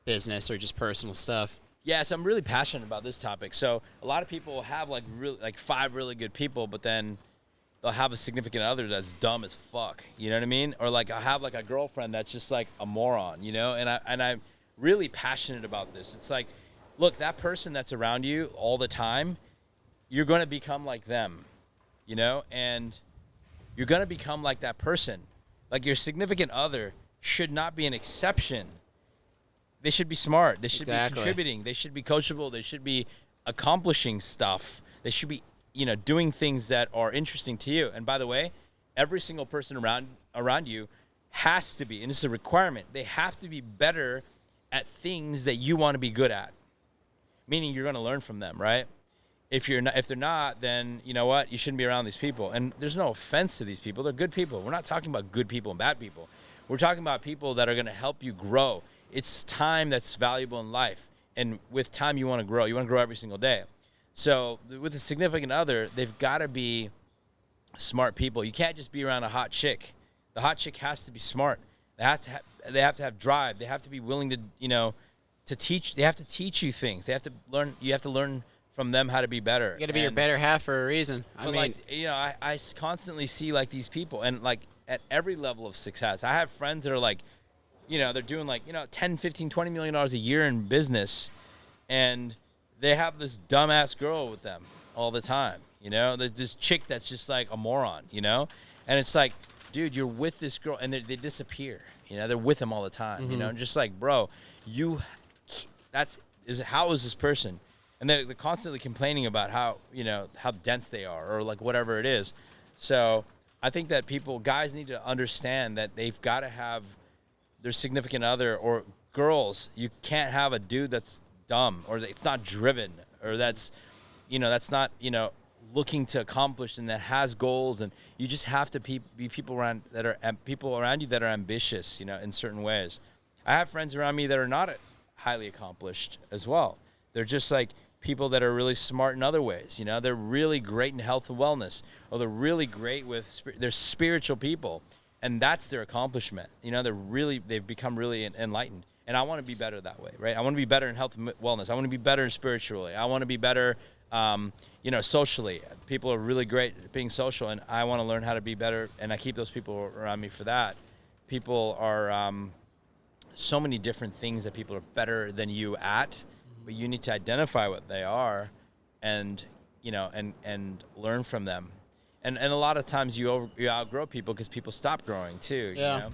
B: business or just personal stuff.
C: Yeah, so I'm really passionate about this topic. So a lot of people have 5 really good people, but then they'll have a significant other that's dumb as fuck. You know what I mean? Or I have a girlfriend that's just a moron. And I'm really passionate about this. It's look, that person that's around you all the time, you're going to become like them. And you're going to become like that person. Your significant other should not be an exception. They should be smart. They should be contributing. They should be coachable. They should be accomplishing stuff. They should be, doing things that are interesting to you. And by the way, every single person around you has to be, and it's a requirement, they have to be better at things that you want to be good at. Meaning you're going to learn from them, right? If they're not, then you know what? You shouldn't be around these people. And there's no offense to these people. They're good people. We're not talking about good people and bad people. We're talking about people that are going to help you grow. It's time that's valuable in life. And with time, you want to grow. You want to grow every single day. So with a significant other, they've got to be smart people. You can't just be around a hot chick. The hot chick has to be smart. They have to have drive. They have to be willing to, to teach. They have to teach you things. They have to learn. You have to learn from them how to be better.
B: You got to be your better half for a reason. I mean,
C: I constantly see like these people, and like at every level of success. I have friends that are like, they're doing like, 10, 15, $20 million a year in business, and they have this dumbass girl with them all the time. There's this chick that's just like a moron, and it's like, dude, you're with this girl, and they disappear. They're with them all the time. Just like, bro, how is this person? And they're constantly complaining about how dense they are, or like whatever it is. So I think that guys need to understand that they've got to have their significant other, or girls, you can't have a dude that's dumb, or it's not driven, or that's not, looking to accomplish, and that has goals. And you just have to be people around you that are ambitious, in certain ways. I have friends around me that are not highly accomplished as well. They're just like people that are really smart in other ways. They're really great in health and wellness, or they're really great they're spiritual people, and that's their accomplishment. They've become really enlightened. And I want to be better that way, right? I want to be better in health and wellness. I want to be better spiritually. I want to be better, socially. People are really great at being social, and I want to learn how to be better, and I keep those people around me for that. People are so many different things that people are better than you at, but you need to identify what they are, and and learn from them. And a lot of times you outgrow people because people stop growing too.
B: Yeah.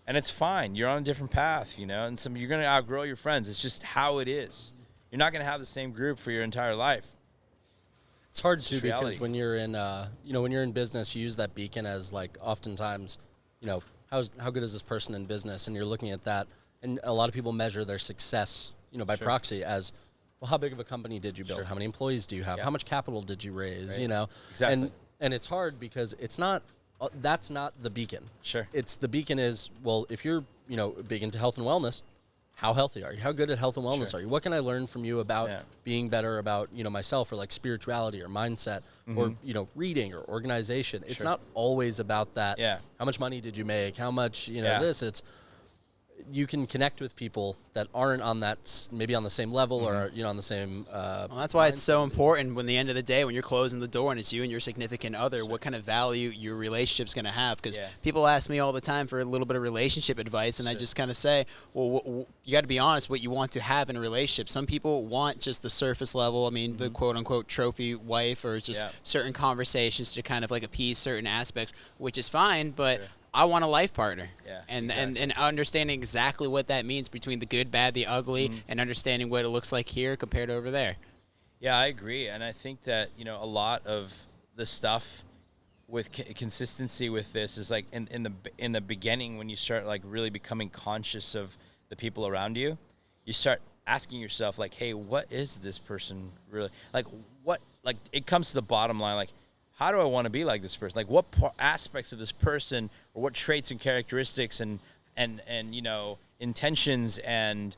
C: And it's fine. You're on a different path, and you're going to outgrow your friends. It's just how it is. You're not going to have the same group for your entire life.
A: It's hard too, because when you're in, when you're in business, you use that beacon as like oftentimes, how good is this person in business, and you're looking at that, and a lot of people measure their success, by proxy as, well, how big of a company did you build? How many employees do you have? How much capital did you raise?
C: Right. Exactly.
A: And it's hard because it's not. That's not the beacon.
C: Sure.
A: The beacon is, well, if you're, big into health and wellness, how healthy are you? How good at health and wellness are you? What can I learn from you about being better about, myself, or like spirituality or mindset, or, reading or organization? It's not always about that. Yeah. How much money did you make? How much, this? You can connect with people that aren't on that, maybe on the same level, or on the same.
B: Well, that's why it's so important. When the end of the day, when you're closing the door and it's you and your significant other, what kind of value your relationship's going to have? Because people ask me all the time for a little bit of relationship advice, and I just kind of say, well, you got to be honest what you want to have in a relationship. Some people want just the surface level. I mean, the quote unquote trophy wife, or just certain conversations to kind of like appease certain aspects, which is fine, but. I want a life partner, and understanding exactly what that means between the good, bad, the ugly, and understanding what it looks like here compared to over there.
C: Yeah, I agree, and I think that a lot of the stuff with consistency with this is like in the beginning, when you start like really becoming conscious of the people around you, you start asking yourself like, hey, what is this person really like? What like it comes to the bottom line like. How do I want to be like this person? Like, what aspects of this person, or what traits and characteristics and intentions and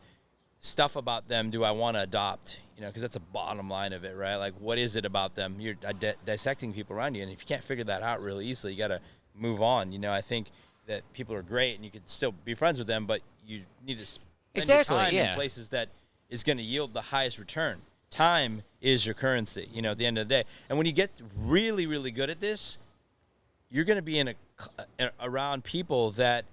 C: stuff about them do I want to adopt? Because that's the bottom line of it, right? Like, what is it about them? You're dissecting people around you, and if you can't figure that out really easily, you got to move on. I think that people are great, and you could still be friends with them, but you need to spend your time in places that is going to yield the highest return. Time is your currency, at the end of the day. And when you get really, really good at this, you're going to be around people that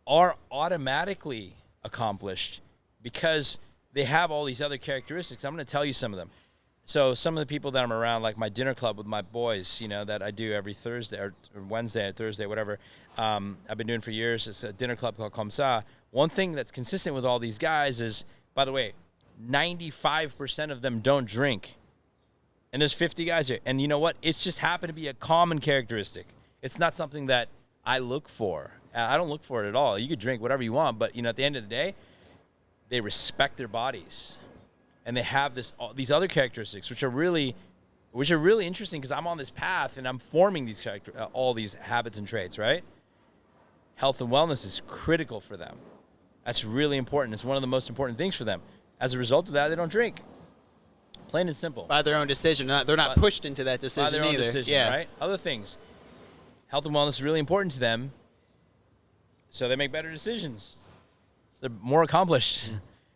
C: are automatically accomplished because they have all these other characteristics. I'm going to tell you some of them. So some of the people that I'm around, like my dinner club with my boys, that I do every Thursday or Wednesday or Thursday, whatever, I've been doing for years. It's a dinner club called Comme Ça. One thing that's consistent with all these guys is, by the way, 95% of them don't drink. And there's 50 guys here. And you know what? It's just happened to be a common characteristic. It's not something that I look for. I don't look for it at all. You could drink whatever you want, but, at the end of the day, they respect their bodies. And they have these other characteristics, which are really interesting because I'm on this path and I'm forming these all these habits and traits, right? Health and wellness is critical for them. That's really important. It's one of the most important things for them. As a result of that, they don't drink. Plain and simple.
B: By their own decision. They're not pushed into that decision
C: by their own
B: either.
C: decision, right? Other things. Health and wellness is really important to them, so they make better decisions. They're more accomplished.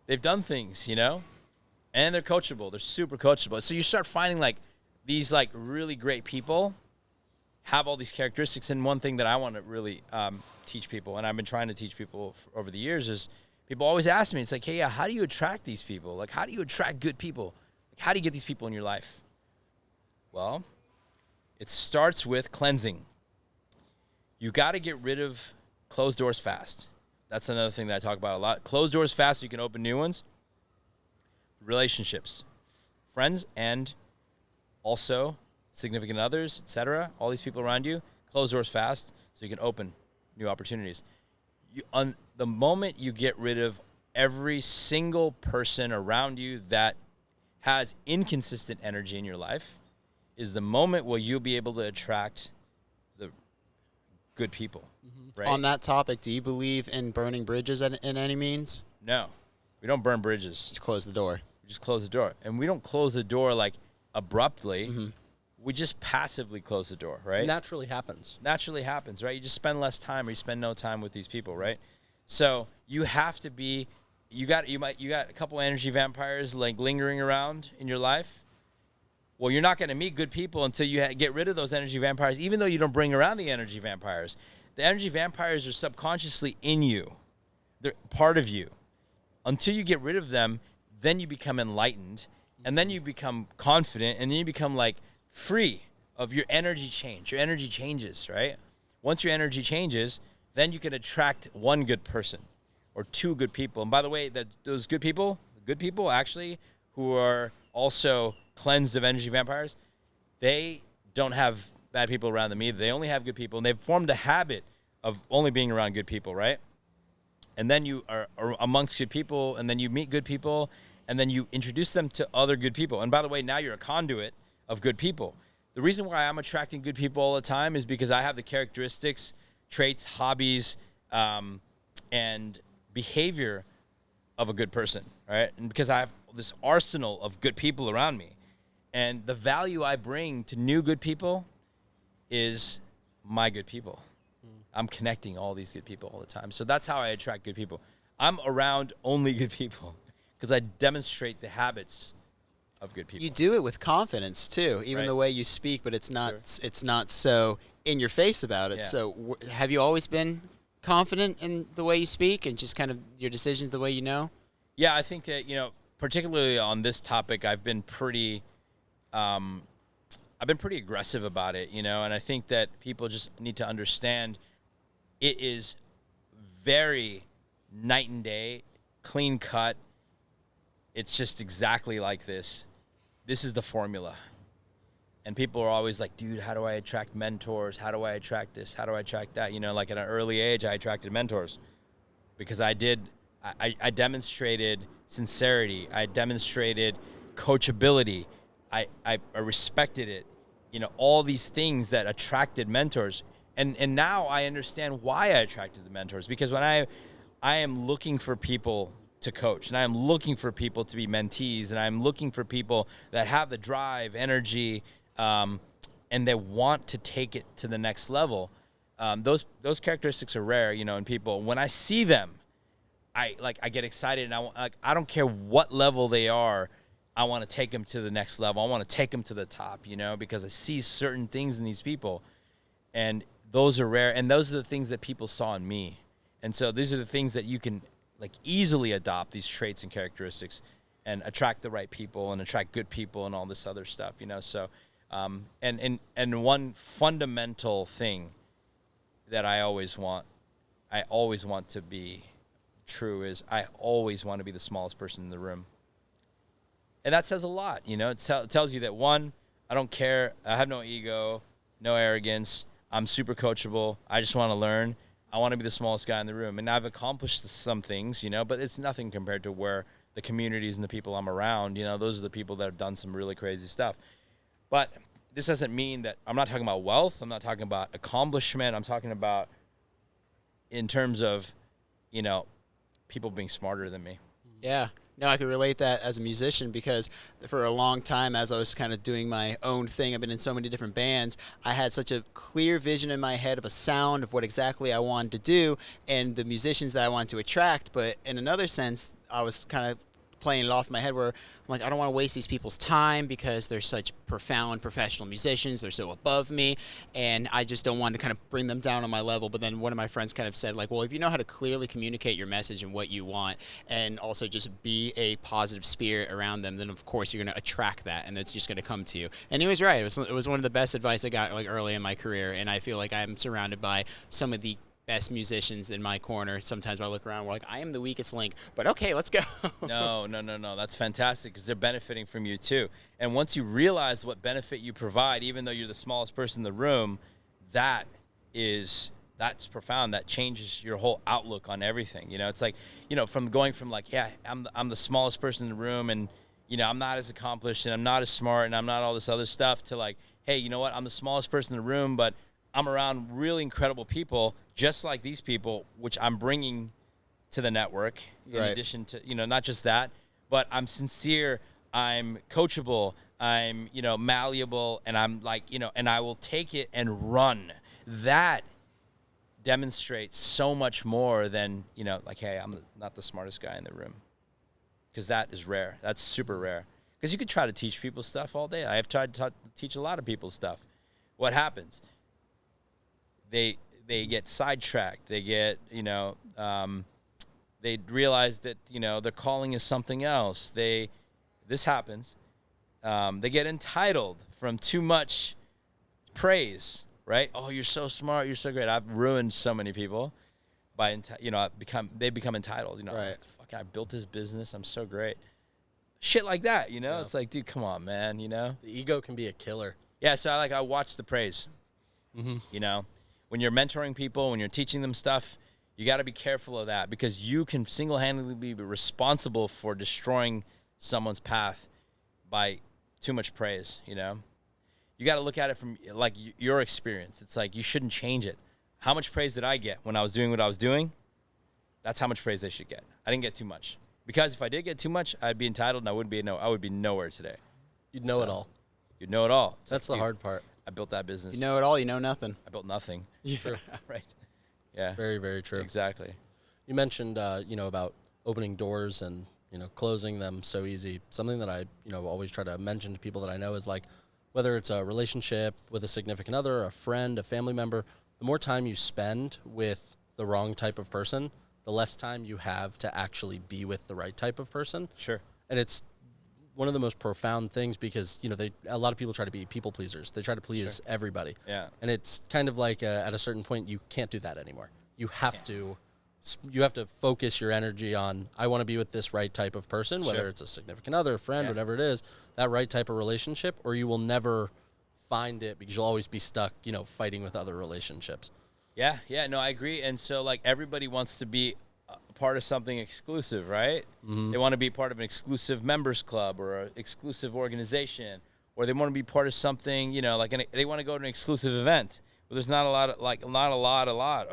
C: They've done things, and they're coachable. They're super coachable. So you start finding these really great people have all these characteristics. And one thing that I want to really teach people, and I've been trying to teach people over the years, is people always ask me, it's like, hey, how do you attract these people? How do you attract good people? How do you get these people in your life? Well, it starts with cleansing. You got to get rid of closed doors fast. That's another thing that I talk about a lot. Close doors fast so you can open new ones. Relationships, friends, and also significant others, etc. All these people around you, close doors fast so you can open new opportunities. The moment you get rid of every single person around you that has inconsistent energy in your life is the moment where you'll be able to attract the good people. Right?
B: On that topic, do you believe in burning bridges in any means?
C: No, we don't burn bridges.
B: Just close the door.
C: We just close the door. And we don't close the door abruptly. We just passively close the door, right?
A: Naturally happens,
C: right? You just spend less time or you spend no time with these people, right? So you have to be, you got a couple energy vampires lingering around in your life. Well, you're not going to meet good people until you get rid of those energy vampires, even though you don't bring around the energy vampires. The energy vampires are subconsciously in you. They're part of you. Until you get rid of them, then you become enlightened, and then you become confident, and then you become free of your energy change. Your energy changes, right? Once your energy changes, then you can attract one good person or two good people. And by the way, those good people actually who are also cleansed of energy vampires, they don't have bad people around them either. They only have good people, and they've formed a habit of only being around good people, right? And then you are amongst good people, and then you meet good people, and then you introduce them to other good people. And by the way, now you're a conduit of good people. The reason why I'm attracting good people all the time is because I have the characteristics, traits, hobbies, and behavior of a good person, right? And because I have this arsenal of good people around me. And the value I bring to new good people is my good people. I'm connecting all these good people all the time. So that's how I attract good people. I'm around only good people because I demonstrate the habits of good people.
B: You do it with confidence too, even
C: Right.
B: the way you speak, but it's not
C: Sure.
B: it's not so in your face about it.
C: Yeah.
B: So have you always been confident in the way you speak and just kind of your decisions the way you know?
C: Yeah, I think that, particularly on this topic, I've been pretty aggressive about it, and I think that people just need to understand it is very night and day, clean cut. It's just exactly like this. This is the formula. And people are always like, dude, how do I attract mentors? How do I attract this? How do I attract that? At an early age, I attracted mentors because I demonstrated sincerity. I demonstrated coachability. I respected it. All these things that attracted mentors. And now I understand why I attracted the mentors, because when I am looking for people to coach, and I am looking for people to be mentees, and I'm looking for people that have the drive, energy, and they want to take it to the next level. Those characteristics are rare, in people. When I see them, I get excited, and I don't care what level they are. I want to take them to the next level. I want to take them to the top, because I see certain things in these people, and those are rare, and those are the things that people saw in me. And so these are the things that you can easily adopt, these traits and characteristics, and attract the right people and attract good people and all this other stuff, So, and one fundamental thing that I always want to be true is I always want to be the smallest person in the room. And that says a lot, It tells you that, one, I don't care. I have no ego, no arrogance. I'm super coachable. I just want to learn. I want to be the smallest guy in the room. And I've accomplished some things, but it's nothing compared to where the communities and the people I'm around, those are the people that have done some really crazy stuff. But this doesn't mean that I'm not talking about wealth. I'm not talking about accomplishment. I'm talking about in terms of, people being smarter than me.
B: Yeah. No, I could relate that as a musician because for a long time, as I was kind of doing my own thing, I've been in so many different bands, I had such a clear vision in my head of a sound of what exactly I wanted to do and the musicians that I wanted to attract. But in another sense, I was kind of playing it off in my head where I'm like, I don't want to waste these people's time because they're such profound professional musicians. They're so above me, and I just don't want to kind of bring them down on my level. But then one of my friends kind of said, like, well, if you know how to clearly communicate your message and what you want and also just be a positive spirit around them, then of course you're going to attract that, and it's just going to come to you. And he was right. It was one of the best advice I got like early in my career, and I feel like I'm surrounded by some of the best musicians in my corner. Sometimes when I look around, we're like, I am the weakest link, but okay, let's go.
C: No. That's fantastic because they're benefiting from you too. And once you realize what benefit you provide, even though you're the smallest person in the room, that's profound. That changes your whole outlook on everything. It's like, from going from like, yeah, I'm the smallest person in the room and, I'm not as accomplished and I'm not as smart and I'm not all this other stuff to like, hey, you know what? I'm the smallest person in the room, but I'm around really incredible people, just like these people, which I'm bringing to the network. In addition to, not just that, but I'm sincere, I'm coachable, I'm, malleable, and I'm like, and I will take it and run. That demonstrates so much more than, like, hey, I'm not the smartest guy in the room. Because that is rare. That's super rare. Because you could try to teach people stuff all day. I have tried to teach a lot of people stuff. What happens? They get sidetracked. They get, they realize that, their calling is something else. This happens. They get entitled from too much praise, right? Oh, you're so smart. You're so great. I've ruined so many people by, they become entitled,
B: Right.
C: Fucking, I built this business. I'm so great. Shit like that, Yeah. It's like, dude, come on, man,
A: The ego can be a killer.
C: Yeah, so I watch the praise, When you're mentoring people, when you're teaching them stuff, you got to be careful of that because you can single-handedly be responsible for destroying someone's path by too much praise, You got to look at it from, like, your experience. It's like you shouldn't change it. How much praise did I get when I was doing what I was doing? That's how much praise they should get. I didn't get too much. Because if I did get too much, I'd be entitled and I would be nowhere today.
A: You'd know it all.
C: You'd know it all.
A: That's the hard part.
C: I built that business.
B: You know it all, you know nothing.
C: I built nothing.
B: Yeah.
A: True.
C: Right. Yeah.
A: Very, very true.
C: Exactly.
A: You mentioned, about opening doors and, closing them so easy. Something that I, always try to mention to people that I know is like, whether it's a relationship with a significant other, a friend, a family member, the more time you spend with the wrong type of person, the less time you have to actually be with the right type of person.
C: Sure.
A: And it's one of the most profound things because, a lot of people try to be people pleasers. They try to please everybody.
C: Yeah.
A: And it's kind of like at a certain point, you can't do that anymore. You have to focus your energy on, I want to be with this right type of person, whether it's a significant other, friend, whatever it is, that right type of relationship, or you will never find it because you'll always be stuck, fighting with other relationships.
C: Yeah. No, I agree. And so, like, everybody wants to be part of something exclusive, right? Mm-hmm. They want to be part of an exclusive members club or an exclusive organization, or they want to be part of something, they want to go to an exclusive event. But there's not a lot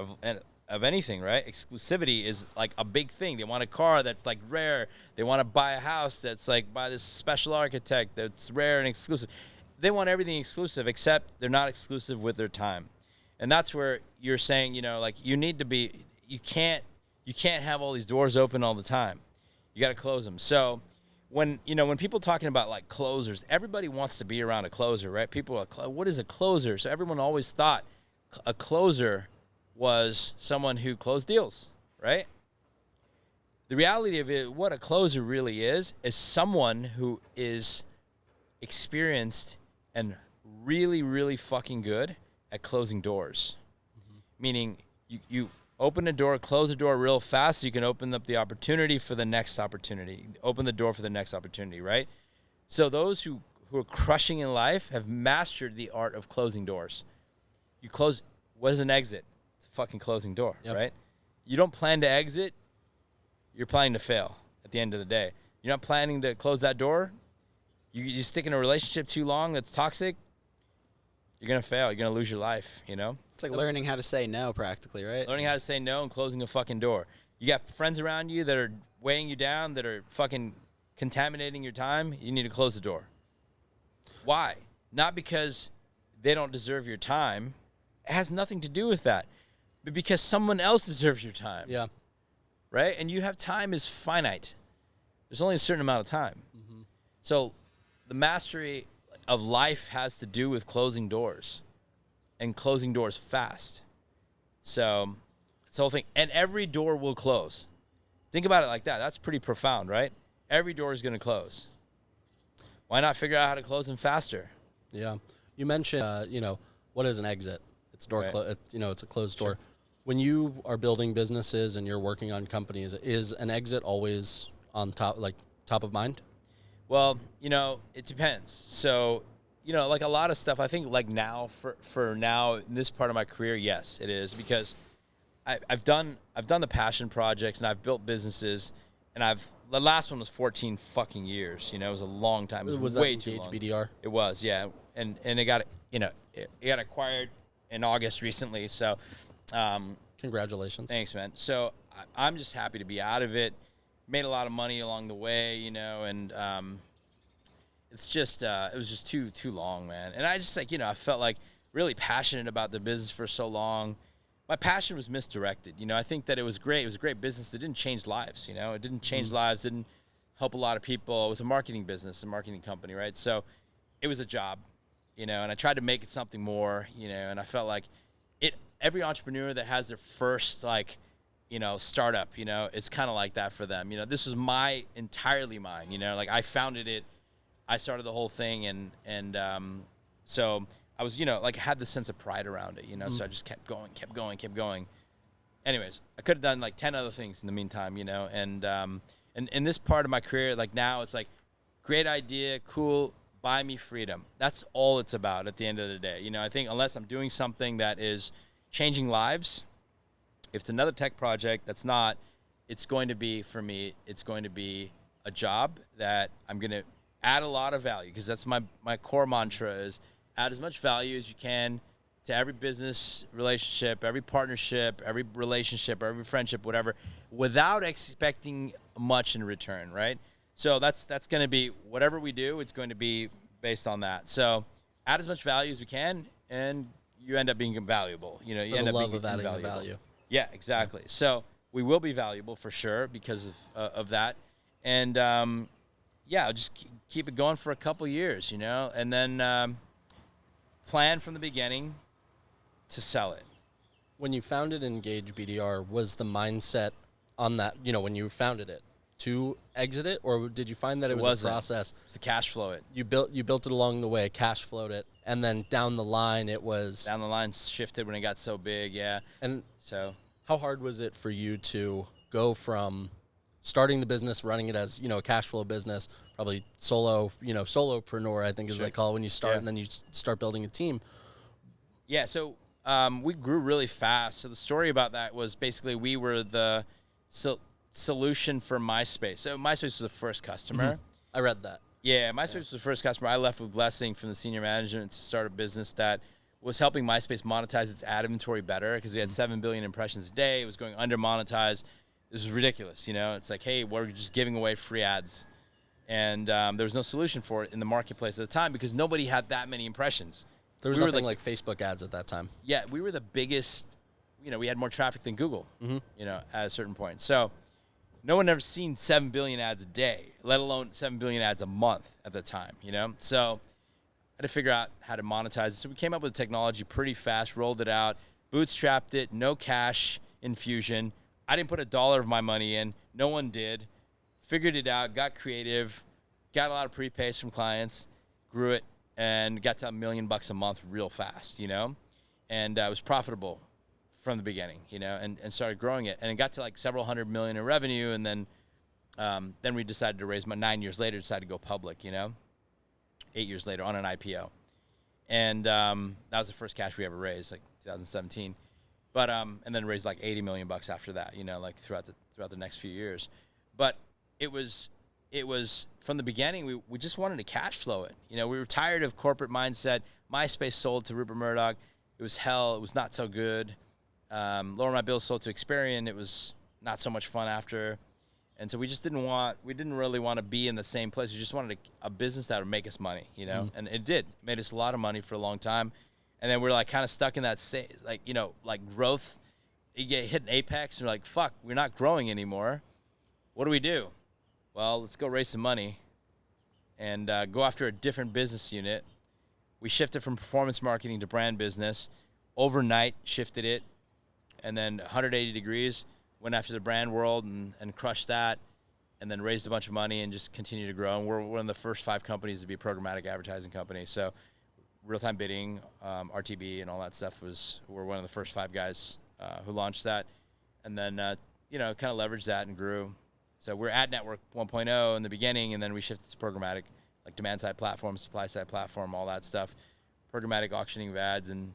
C: of anything, right? Exclusivity is like a big thing. They want a car that's like rare. They want to buy a house that's like by this special architect that's rare and exclusive. They want everything exclusive, except they're not exclusive with their time. And that's where you're saying, you need to be, you can't have all these doors open all the time. You got to close them. So when people talking about like closers, everybody wants to be around a closer, right? People are like, what is a closer? So everyone always thought a closer was someone who closed deals, right? The reality of it, what a closer really is someone who is experienced and really, really fucking good at closing doors. Mm-hmm. Meaning you open a door, close the door real fast so you can open up the opportunity for the next opportunity. Open the door for the next opportunity, right? So those who are crushing in life have mastered the art of closing doors. you close. What is an exit? It's a fucking closing door,
A: Yep.
C: right? You don't plan to exit. You're planning to fail at the end of the day. You're not planning to close that door. You stick in a relationship too long that's toxic, you're going to fail. You're going to lose your life, you know?
B: It's like learning how to say no practically, right?
C: Learning how to say no and closing a fucking door. You got friends around you that are weighing you down, that are fucking contaminating your time. You need to close the door. Why? Not because they don't deserve your time. It has nothing to do with that. But because someone else deserves your time.
A: Yeah.
C: Right? And you have time is finite. There's only a certain amount of time. Mm-hmm. So the mastery of life has to do with closing doors and closing doors fast. So it's the whole thing. And every door will close. Think about it like that. That's pretty profound, right? Every door is going to close. Why not figure out how to close them faster?
A: Yeah. You mentioned, what is an exit? It's door,
C: Right.
A: it's a closed
C: Sure.
A: door. When you are building businesses and you're working on companies, is an exit always on top of mind?
C: Well, it depends. So, like a lot of stuff, I think like now for now in this part of my career, yes, it is, because I've done the passion projects and I've built businesses, and the last one was 14 fucking years. It was a long time. It was way
A: that
C: too
A: Engage
C: long.
A: BDR?
C: It was, yeah, and it got it got acquired in August recently. So,
A: Congratulations.
C: thanks, man. So I'm just happy to be out of it. Made a lot of money along the way, and it's just it was just too long, man. And I just I felt like really passionate about the business for so long. My passion was misdirected. I think that it was great. It was a great business that didn't change lives. It didn't change lives, didn't help a lot of people. It was a marketing business, a marketing company, right? So it was a job, and I tried to make it something more, and I felt like every entrepreneur that has their first startup, it's kind of like that for them. This was entirely mine, I founded it. I started the whole thing, and so I was, had this sense of pride around it, so I just kept going. Anyways, I could have done 10 other things in the meantime, and in this part of my career, now it's great idea, cool, buy me freedom. That's all it's about at the end of the day. I think unless I'm doing something that is changing lives, if it's another tech project that's not, it's going to be, for me, it's going to be a job that I'm going to add a lot of value, because that's my core mantra is add as much value as you can to every business relationship, every partnership, every relationship, every friendship, whatever, without expecting much in return, right? So that's going to be whatever we do, it's going to be based on that. So add as much value as we can, and you end up being valuable. You end up being
A: adding
C: valuable.
A: value.
C: Yeah, exactly. Yeah. So we will be valuable for sure because of that. And I'll just keep it going for a couple years, and then plan from the beginning to sell it.
A: When you founded Engage BDR, was the mindset on that, when you founded it, to exit it, or did you find that it was a process?
C: It's to cash flow it.
A: You built it along the way, cash flowed it, and then down the line it was...
C: Down the line shifted when it got so big, yeah.
A: And
C: so,
A: how hard was it for you to go from starting the business, running it as, a cash flow business, probably solopreneur, I think is what they call it when you start, and then you start building a team?
C: Yeah, so we grew really fast. So the story about that was basically we were the solution for MySpace. So MySpace was the first customer.
A: Mm-hmm. I read that.
C: Yeah, MySpace was the first customer. I left with blessing from the senior management to start a business that was helping MySpace monetize its ad inventory better, because we had 7 billion impressions a day. It was going under monetized. This was ridiculous, It's like, hey, we're just giving away free ads. And there was no solution for it in the marketplace at the time because nobody had that many impressions.
A: There was nothing like Facebook ads at that time.
C: Yeah, we were the biggest, we had more traffic than Google, at a certain point. So no one ever seen 7 billion ads a day, let alone 7 billion ads a month at the time, So I had to figure out how to monetize it. So we came up with technology pretty fast, rolled it out, bootstrapped it, no cash infusion. I didn't put $1 of my money in. No one did. Figured it out, got creative, got a lot of prepays from clients, grew it, and got to $1 million a month real fast, And it was profitable from the beginning, and started growing it. And it got to several hundred million in revenue, and then we decided to raise money. 9 years later, decided to go public, 8 years later on an IPO. And that was the first cash we ever raised, like 2017. But and then raised like $80 million after that, like throughout the next few years. But it was from the beginning, we just wanted to cash flow it. We were tired of corporate mindset. MySpace sold to Rupert Murdoch. It was hell. It was not so good. Lower My Bills sold to Experian. It was not so much fun after. And so we didn't really want to be in the same place. We just wanted a business that would make us money, and it did. It made us a lot of money for a long time. And then we're like kind of stuck in that like growth. You get hit an apex and you're like, fuck, we're not growing anymore. What do we do? Well, let's go raise some money and go after a different business unit. We shifted from performance marketing to brand business. Overnight, shifted it. And then 180 degrees, went after the brand world and crushed that, and then raised a bunch of money and just continued to grow. And we're one of the first 5 companies to be a programmatic advertising company. So real-time bidding, RTB, and all that stuff we're one of the first 5 guys who launched that. And then, kind of leveraged that and grew. So we're ad network 1.0 in the beginning, and then we shifted to programmatic, like demand-side platform, supply-side platform, all that stuff, programmatic auctioning of ads, and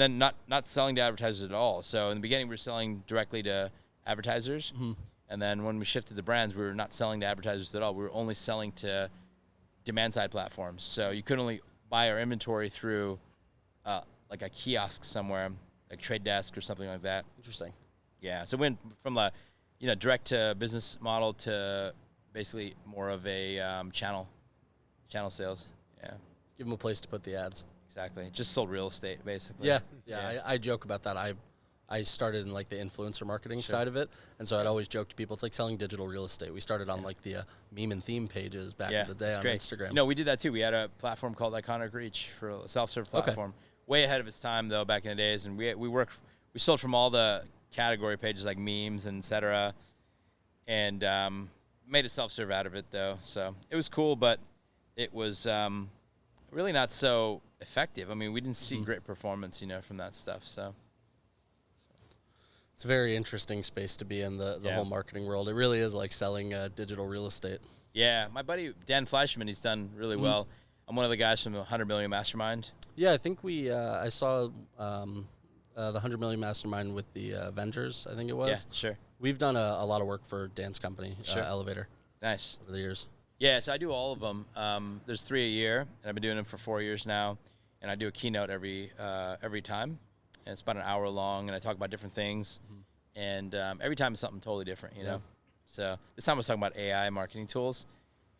C: then not selling to advertisers at all. So in the beginning, we were selling directly to advertisers. Mm-hmm. And then when we shifted to brands, we were not selling to advertisers at all. We were only selling to demand-side platforms. So you could only buy our inventory through like a kiosk somewhere, like Trade Desk or something like that.
A: Interesting.
C: Yeah. So we went from the direct to business model to basically more of a channel sales. Yeah.
A: Give them a place to put the ads.
C: Exactly. Just sold real estate, basically.
A: Yeah. I joke about that. I started in like the influencer marketing side of it, and so I'd always joke to people, it's like selling digital real estate. We started on like the meme and theme pages back in the day on
C: great.
A: Instagram.
C: We did that too. We had a platform called Iconic Reach for a self-serve platform. Way ahead of its time though, back in the days, and we sold from all the category pages like memes and et cetera, and made a self-serve out of it though. So it was cool, but it was really not so effective. I mean, we didn't see great performance, from that stuff. So
A: it's a very interesting space to be in, the whole marketing world. It really is like selling digital real estate.
C: Yeah, my buddy Dan Fleischman, he's done really well. I'm one of the guys from the 100 Million Mastermind. Yeah,
A: I think I saw the 100 Million Mastermind with the Avengers, I think it was.
C: Yeah, sure.
A: We've done a lot of work for Dan's company, Elevator.
C: Nice.
A: Over the years.
C: Yeah, so I do all of them. There's 3 a year, and I've been doing them for 4 years now. And I do a keynote every time. And it's about an hour long, and I talk about different things. And every time it's something totally different, you know? So this time I was talking about AI marketing tools.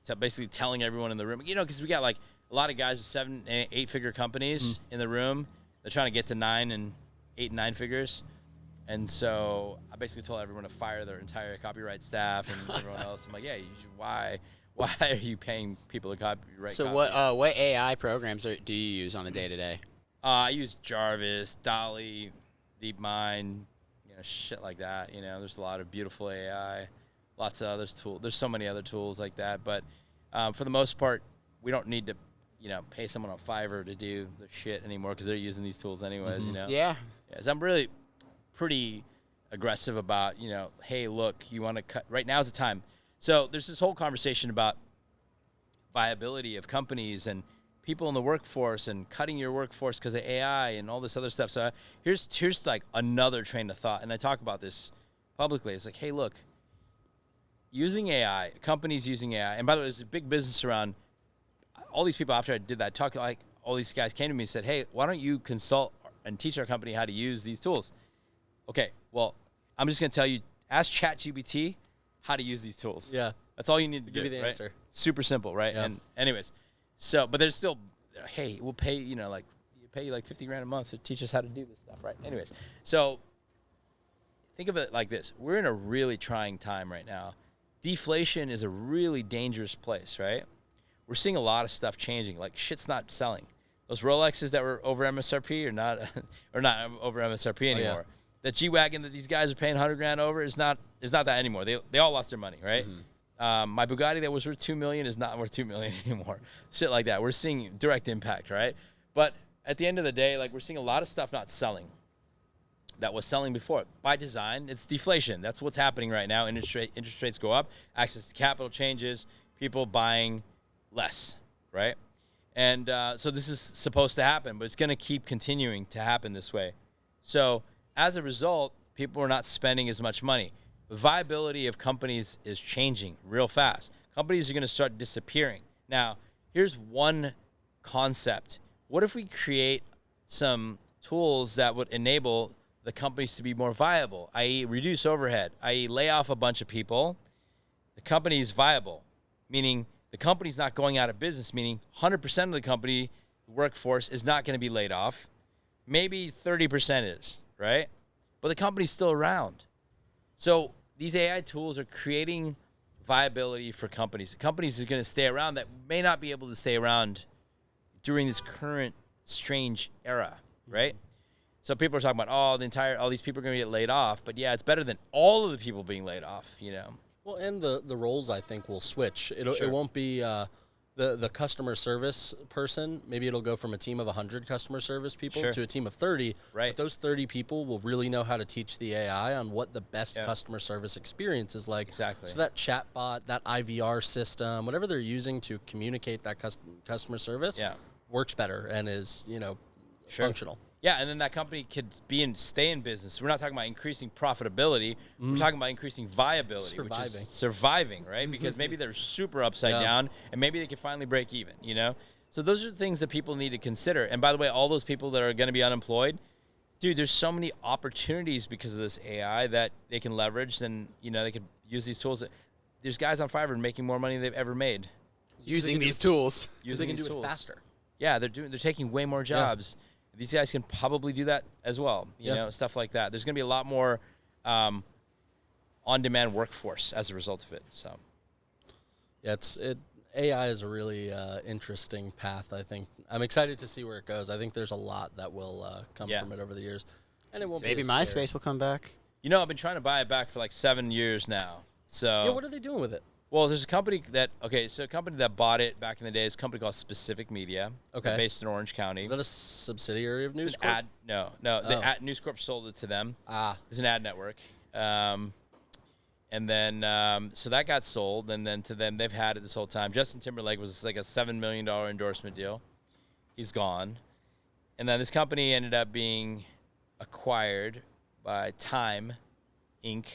C: So basically telling everyone in the room, because we got like a lot of guys with 7 and 8 figure companies in the room. They're trying to get to 8 and 9 figures. And so I basically told everyone to fire their entire copyright staff and everyone else. I'm like, yeah, why are you paying people to copyright?
B: So what AI programs do you use on a day-to-day?
C: I use Jarvis, Dolly, DeepMind, shit like that. There's a lot of beautiful AI, lots of other tools. There's so many other tools like that. But for the most part, we don't need to, pay someone on Fiverr to do the shit anymore because they're using these tools anyways,
B: Yeah.
C: So I'm really pretty aggressive about, hey, look, you want to cut. Right now is the time. So there's this whole conversation about viability of companies and people in the workforce and cutting your workforce because of AI and all this other stuff. So here's like another train of thought, and I talk about this publicly. It's like, hey, look, using AI, companies using AI, and by the way, there's a big business around all these people. After I did that talk, like all these guys came to me and said, hey, why don't you consult and teach our company how to use these tools? Okay, well, I'm just going to tell you, ask ChatGPT how to use these tools.
A: Yeah.
C: That's all you need to
A: give
C: do,
A: you the
C: right?
A: answer.
C: Super simple, right?
A: Yeah.
C: And anyways, so, but there's still, hey, we'll pay, pay you like $50,000 a month to teach us how to do this stuff, right? Anyways, so think of it like this. We're in a really trying time right now. Deflation is a really dangerous place, right? We're seeing a lot of stuff changing. Like shit's not selling. Those Rolexes that were over MSRP are not over MSRP anymore.
A: Yeah.
C: That G-Wagon that these guys are paying $100,000 over is not that anymore. They all lost their money, right? My Bugatti that was worth $2 million is not worth $2 million anymore. Shit like that. We're seeing direct impact, right? But at the end of the day, like we're seeing a lot of stuff not selling that was selling before. By design, it's deflation. That's what's happening right now. Interest rates go up, access to capital changes, people buying less, right? And so this is supposed to happen, but it's going to keep continuing to happen this way. So as a result, people are not spending as much money. The viability of companies is changing real fast. Companies are going to start disappearing. Now, here's one concept. What if we create some tools that would enable the companies to be more viable, i.e. reduce overhead, i.e. lay off a bunch of people? The company is viable, meaning the company's not going out of business, meaning 100% of the company workforce is not going to be laid off. Maybe 30% is, right? But the company's still around. So these AI tools are creating viability for companies. Companies are going to stay around that may not be able to stay around during this current strange era, right? So people are talking about, all these people are going to get laid off. But yeah, it's better than all of the people being laid off, you know?
A: Well, and the roles, I think, will switch. It won't be the customer service person. Maybe it'll go from a team of 100 customer service people to a team of 30.
C: Right.
A: But those 30 people will really know how to teach the AI on what the best customer service experience is like.
C: Exactly.
A: So that chatbot, that IVR system, whatever they're using to communicate that customer service works better and is, functional.
C: Yeah, and then that company could stay in business. We're not talking about increasing profitability. We're talking about increasing viability, which is surviving, right? Because maybe they're super upside down, and maybe they can finally break even, So those are things that people need to consider. And by the way, all those people that are going to be unemployed, dude, there's so many opportunities because of this AI that they can leverage, and, they can use these tools. There's guys on Fiverr making more money than they've ever made.
B: Using these tools.
A: They can do it faster.
C: Yeah, they're taking way more jobs. Yeah. These guys can probably do that as well, stuff like that. There's going to be a lot more on-demand workforce as a result of it. So,
A: yeah, AI is a really interesting path, I think. I'm excited to see where it goes. I think there's a lot that will come from it over the years. And it won't
B: maybe
A: be
B: MySpace will come back.
C: I've been trying to buy it back for like 7 years now. So
A: yeah, what are they doing with it?
C: Well, there's a company that bought it back in the day is a company called Specific Media.
A: Okay.
C: Based in Orange County.
A: Is that a subsidiary of News Corp?
C: No. News Corp sold it to them. It's an ad network. And then, so that got sold, and then to them, they've had it this whole time. Justin Timberlake was like a $7 million endorsement deal. He's gone. And then this company ended up being acquired by Time Inc.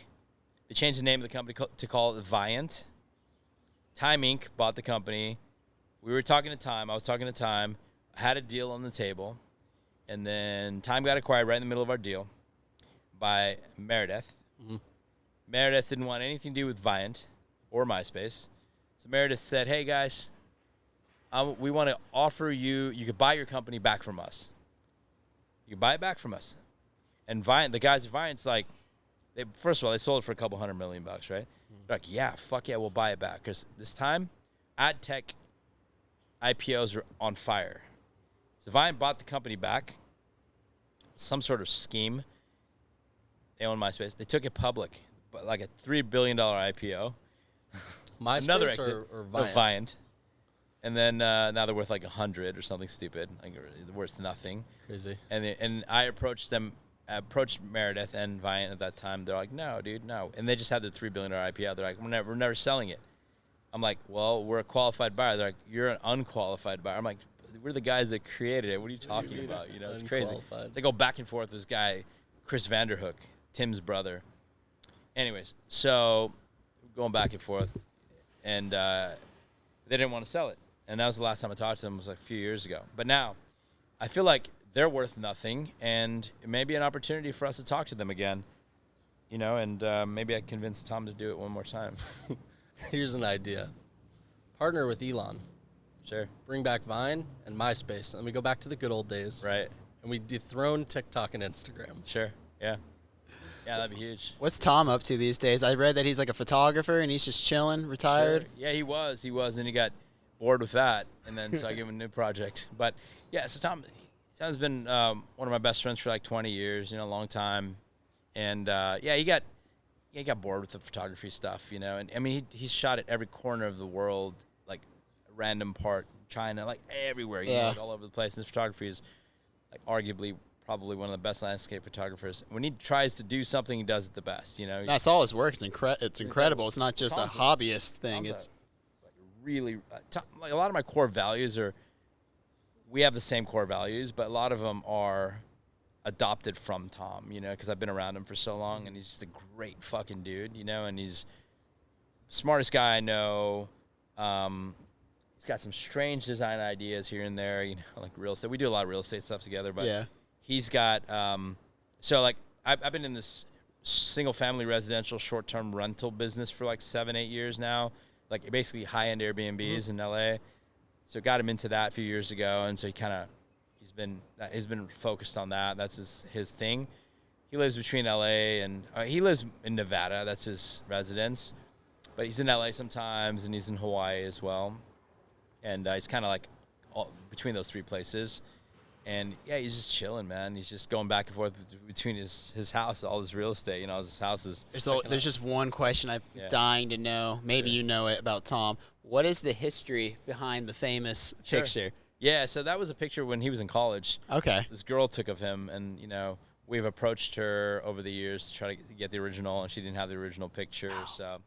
C: They changed the name of the company to call it Viant. Time Inc. bought the company. We were talking to Time. I was talking to Time. I had a deal on the table. And then Time got acquired right in the middle of our deal by Meredith. Mm-hmm. Meredith didn't want anything to do with Viant or MySpace. So Meredith said, hey, guys, we want to offer you could buy your company back from us. You can buy it back from us. And Viant, the guys at Viant's like, first of all, they sold it for a couple $100 million, right? They're like, yeah, fuck yeah, we'll buy it back. Because this time, ad tech IPOs are on fire. So Viant bought the company back. Some sort of scheme. They own MySpace. They took it public, but like a $3 billion IPO.
A: MySpace
C: Another exit,
A: or Viant?
C: No, Viant. And then now they're worth like 100 or something stupid. Like they're worth nothing.
A: Crazy.
C: And I approached Meredith and Viant at that time. They're like, no, dude, no. And they just had the $3 billion IPO. They're like, we're never selling it. I'm like, well, we're a qualified buyer. They're like, you're an unqualified buyer. I'm like, we're the guys that created it. What are you talking about? It's crazy. They go back and forth with this guy, Chris Vanderhook, Tim's brother. Anyways, so going back and forth. And they didn't want to sell it. And that was the last time I talked to them. It was like a few years ago. But now I feel like they're worth nothing, and it may be an opportunity for us to talk to them again, and maybe I can convince Tom to do it one more time.
A: Here's an idea. Partner with Elon.
C: Sure.
A: Bring back Vine and MySpace, and we go back to the good old days.
C: Right.
A: And we dethrone TikTok and Instagram.
C: Sure, yeah. Yeah, that'd be huge.
B: What's Tom up to these days? I read that he's like a photographer, and he's just chilling, retired.
C: Sure. Yeah, he was, and he got bored with that, and then so I gave him a new project. But, yeah, so Tom's been one of my best friends for like 20 years, a long time. And, he got bored with the photography stuff, And, I mean, he's shot at every corner of the world, like a random part, China, like everywhere, like all over the place. And his photography is, like, arguably probably one of the best landscape photographers. When he tries to do something, he does it the best,
B: That's all his work. It's incredible. It's not just a hobbyist thing. It's
C: really, like a lot of my core values are we have the same core values, but a lot of them are adopted from Tom, you know, because I've been around him for so long, and he's just a great fucking dude, you know, and he's smartest guy I know. He's got some strange design ideas here and there, you know, like real estate. We do a lot of real estate stuff together, but he's got, so like I've been in this single family residential short-term rental business for like 7-8 years now, like basically high-end Airbnbs in LA. So got him into that a few years ago, and so he's been focused on that. That's his thing. He lives between LA and he lives in Nevada. That's his residence, but he's in LA sometimes, and he's in Hawaii as well. And he's kind of like between those three places. And yeah, he's just chilling, man. He's just going back and forth between his house, all his real estate, you know, his houses.
B: There's just one question I'm dying to know. Maybe you know it about Tom. What is the history behind the famous picture?
C: Yeah, so that was a picture when he was in college.
B: Okay.
C: This girl took of him, and, you know, we've approached her over the years to try to get the original, and she didn't have the original picture. Wow. So,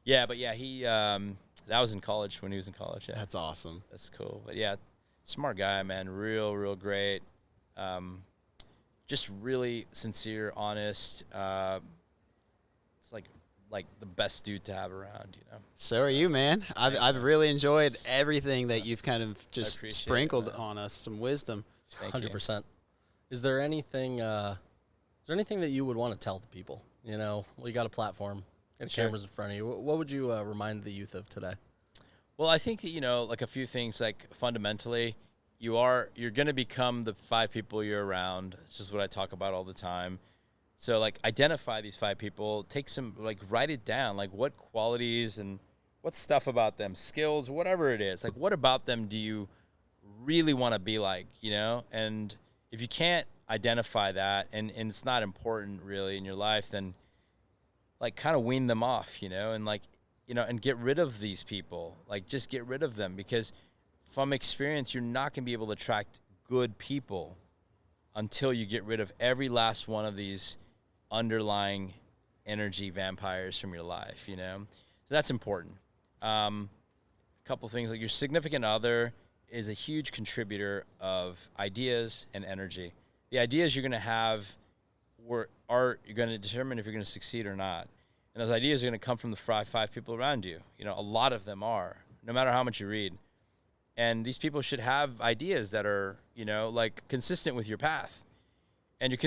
C: yeah, but yeah, he that was in college when he was in college. Yeah.
B: That's awesome.
C: That's cool. But yeah, smart guy, man. Real great. Just really sincere, honest. It's like the best dude to have around, you know.
B: So are you, man. I've really enjoyed everything that you've kind of just sprinkled on us, some wisdom.
A: 100%. Is there anything that you would want to tell the people? You know, we got a platform, got cameras in front of you. What would you remind the youth of today?
C: Well, I think that, you know, like a few things, like fundamentally, you're going to become the 5 people you're around. It's just what I talk about all the time. So, like, identify these 5 people, take some, like, write it down, like, what qualities and what stuff about them, skills, whatever it is. Like, what about them do you really want to be like, you know? And if you can't identify that and it's not important really in your life, then, like, kind of wean them off, you know? And, like, you know, and get rid of these people. Like, just get rid of them, because from experience, you're not going to be able to attract good people until you get rid of every last one of these underlying energy vampires from your life, you know? So that's important. A couple things, like your significant other is a huge contributor of ideas and energy. The ideas you're going to have you're going to determine if you're going to succeed or not. And those ideas are going to come from the 5 people around you. You know, a lot of them are, no matter how much you read. And these people should have ideas that are, you know, like consistent with your path. And your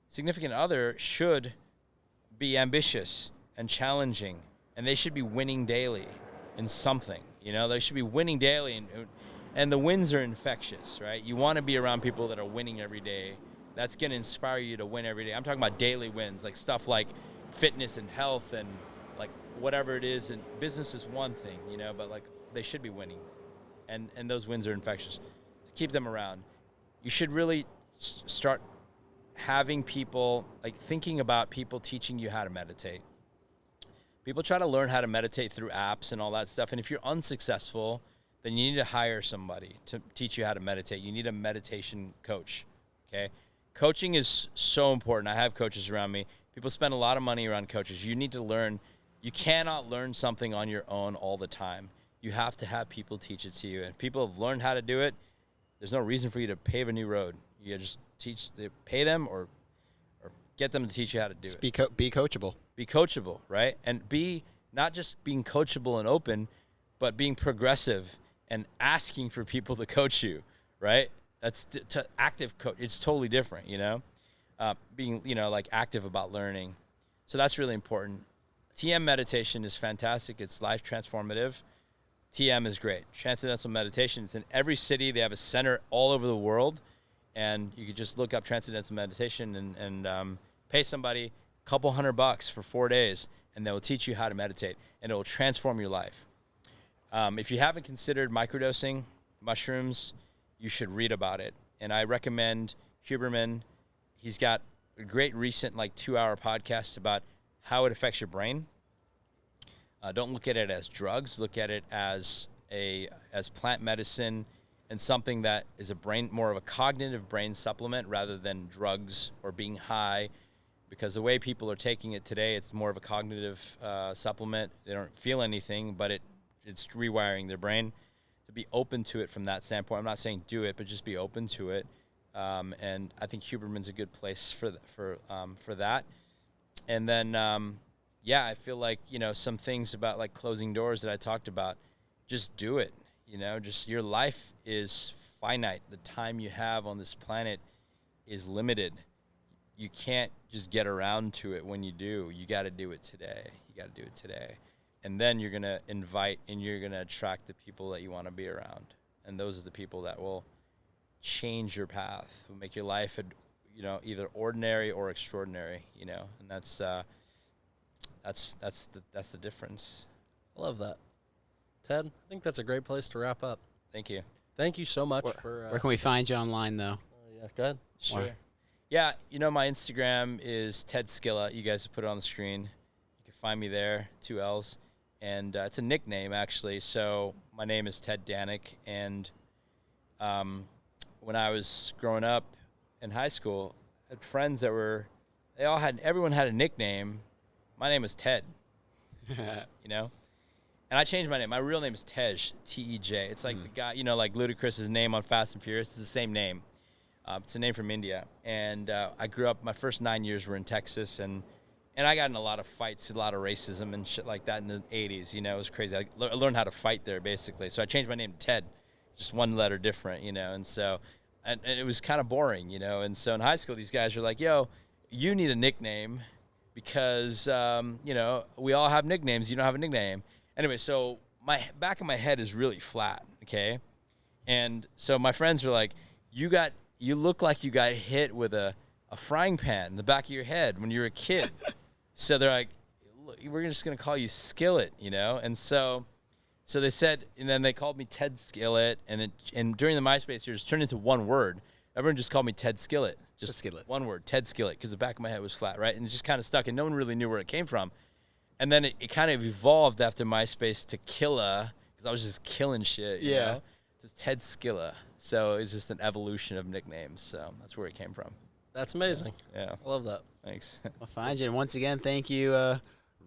C: significant other should be ambitious and challenging, and they should be winning daily in something. You know, they should be winning daily, and the wins are infectious, right? You want to be around people that are winning every day. That's going to inspire you to win every day. I'm talking about daily wins, like stuff like fitness and health and like whatever it is. And business is one thing, you know, but like they should be winning, and those wins are infectious. To keep them around, you should really start having people, like thinking about people teaching you how to meditate. People try to learn how to meditate through apps and all that stuff. And if you're unsuccessful, then you need to hire somebody to teach you how to meditate. You need a meditation coach, okay? Coaching is so important. I have coaches around me. People spend a lot of money around coaches. You need to learn. You cannot learn something on your own all the time. You have to have people teach it to you. And if people have learned how to do it, there's no reason for you to pave a new road. You just pay them or get them to teach you how to do it.
B: Be coachable.
C: Be coachable, right? And be not just being coachable and open, but being progressive and asking for people to coach you, right? That's active coach. It's totally different, you know? Being, you know, like active about learning. So that's really important. TM meditation is fantastic. It's life transformative. TM is great. Transcendental Meditation. It's in every city. They have a center all over the world. And you could just look up Transcendental Meditation and pay somebody a couple $100 for 4 days, and they will teach you how to meditate, and it will transform your life. If you haven't considered microdosing mushrooms, you should read about it. And I recommend Huberman. He's got a great recent, like 2-hour podcast about how it affects your brain. Don't look at it as drugs. Look at it as plant medicine and something that is more of a cognitive brain supplement rather than drugs or being high. Because the way people are taking it today, it's more of a cognitive supplement. They don't feel anything, but it's rewiring their brain. to be open to it from that standpoint. I'm not saying do it, but just be open to it. And I think Huberman's a good place for that. And then, I feel like, some things about like closing doors that I talked about, just do it. Just your life is finite. The time you have on this planet is limited. You can't just get around to it when you do. You got to do it today. And then you're going to invite and you're going to attract the people that you want to be around. And those are the people that will change your path, will make your life, either ordinary or extraordinary, and that's the difference.
A: I love that. Ted, I think that's a great place to wrap up.
C: Thank you.
A: Thank you so much for...
B: where can we find you online, though?
A: Yeah, go ahead.
C: Sure. Yeah, my Instagram is Ted Skilla. You guys have put it on the screen. You can find me there, 2 L's. And it's a nickname, actually. So my name is Ted Dhanik. And when I was growing up in high school, I had friends that everyone had a nickname. My name was Ted, And I changed my name. My real name is Tej, T-E-J. It's like the guy, like Ludacris's name on Fast and Furious. It's the same name. It's a name from India. And I grew up, my first 9 years were in Texas, and I got in a lot of fights, a lot of racism and shit like that in the 80s. It was crazy. I learned how to fight there, basically. So I changed my name to Ted, just one letter different, and so, and it was kind of boring, And so in high school, these guys are like, yo, you need a nickname because, we all have nicknames. You don't have a nickname. Anyway, so my back of my head is really flat, okay? And so my friends are like, you look like you got hit with a frying pan in the back of your head when you were a kid. So they're like, we're just going to call you Skillet, And so they said, and then they called me Ted Skillet, and during the MySpace years, it turned into one word. Everyone just called me Ted Skillet. Just
B: Skillet.
C: One word, Ted Skillet, because the back of my head was flat, right? And it just kind of stuck, and no one really knew where it came from. And then it kind of evolved after MySpace to Killa, because I was just killing shit, you know? It's Ted Skilla. So it's just an evolution of nicknames. So that's where it came from.
A: That's amazing.
C: Yeah.
A: I love that.
C: Thanks.
B: Well, fine, and once again, thank you,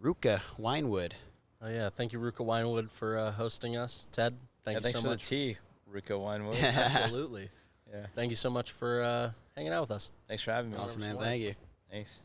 B: Ruka Winewood.
A: Oh, yeah. Thank you, Ruka Winewood, for hosting us. Ted, thank you so much.
C: Thanks for the tea, Ruka Winewood.
A: Absolutely.
C: Yeah.
A: Thank you so much for hanging out with us.
C: Thanks for having me.
B: Awesome, man. Thank you.
C: Thanks.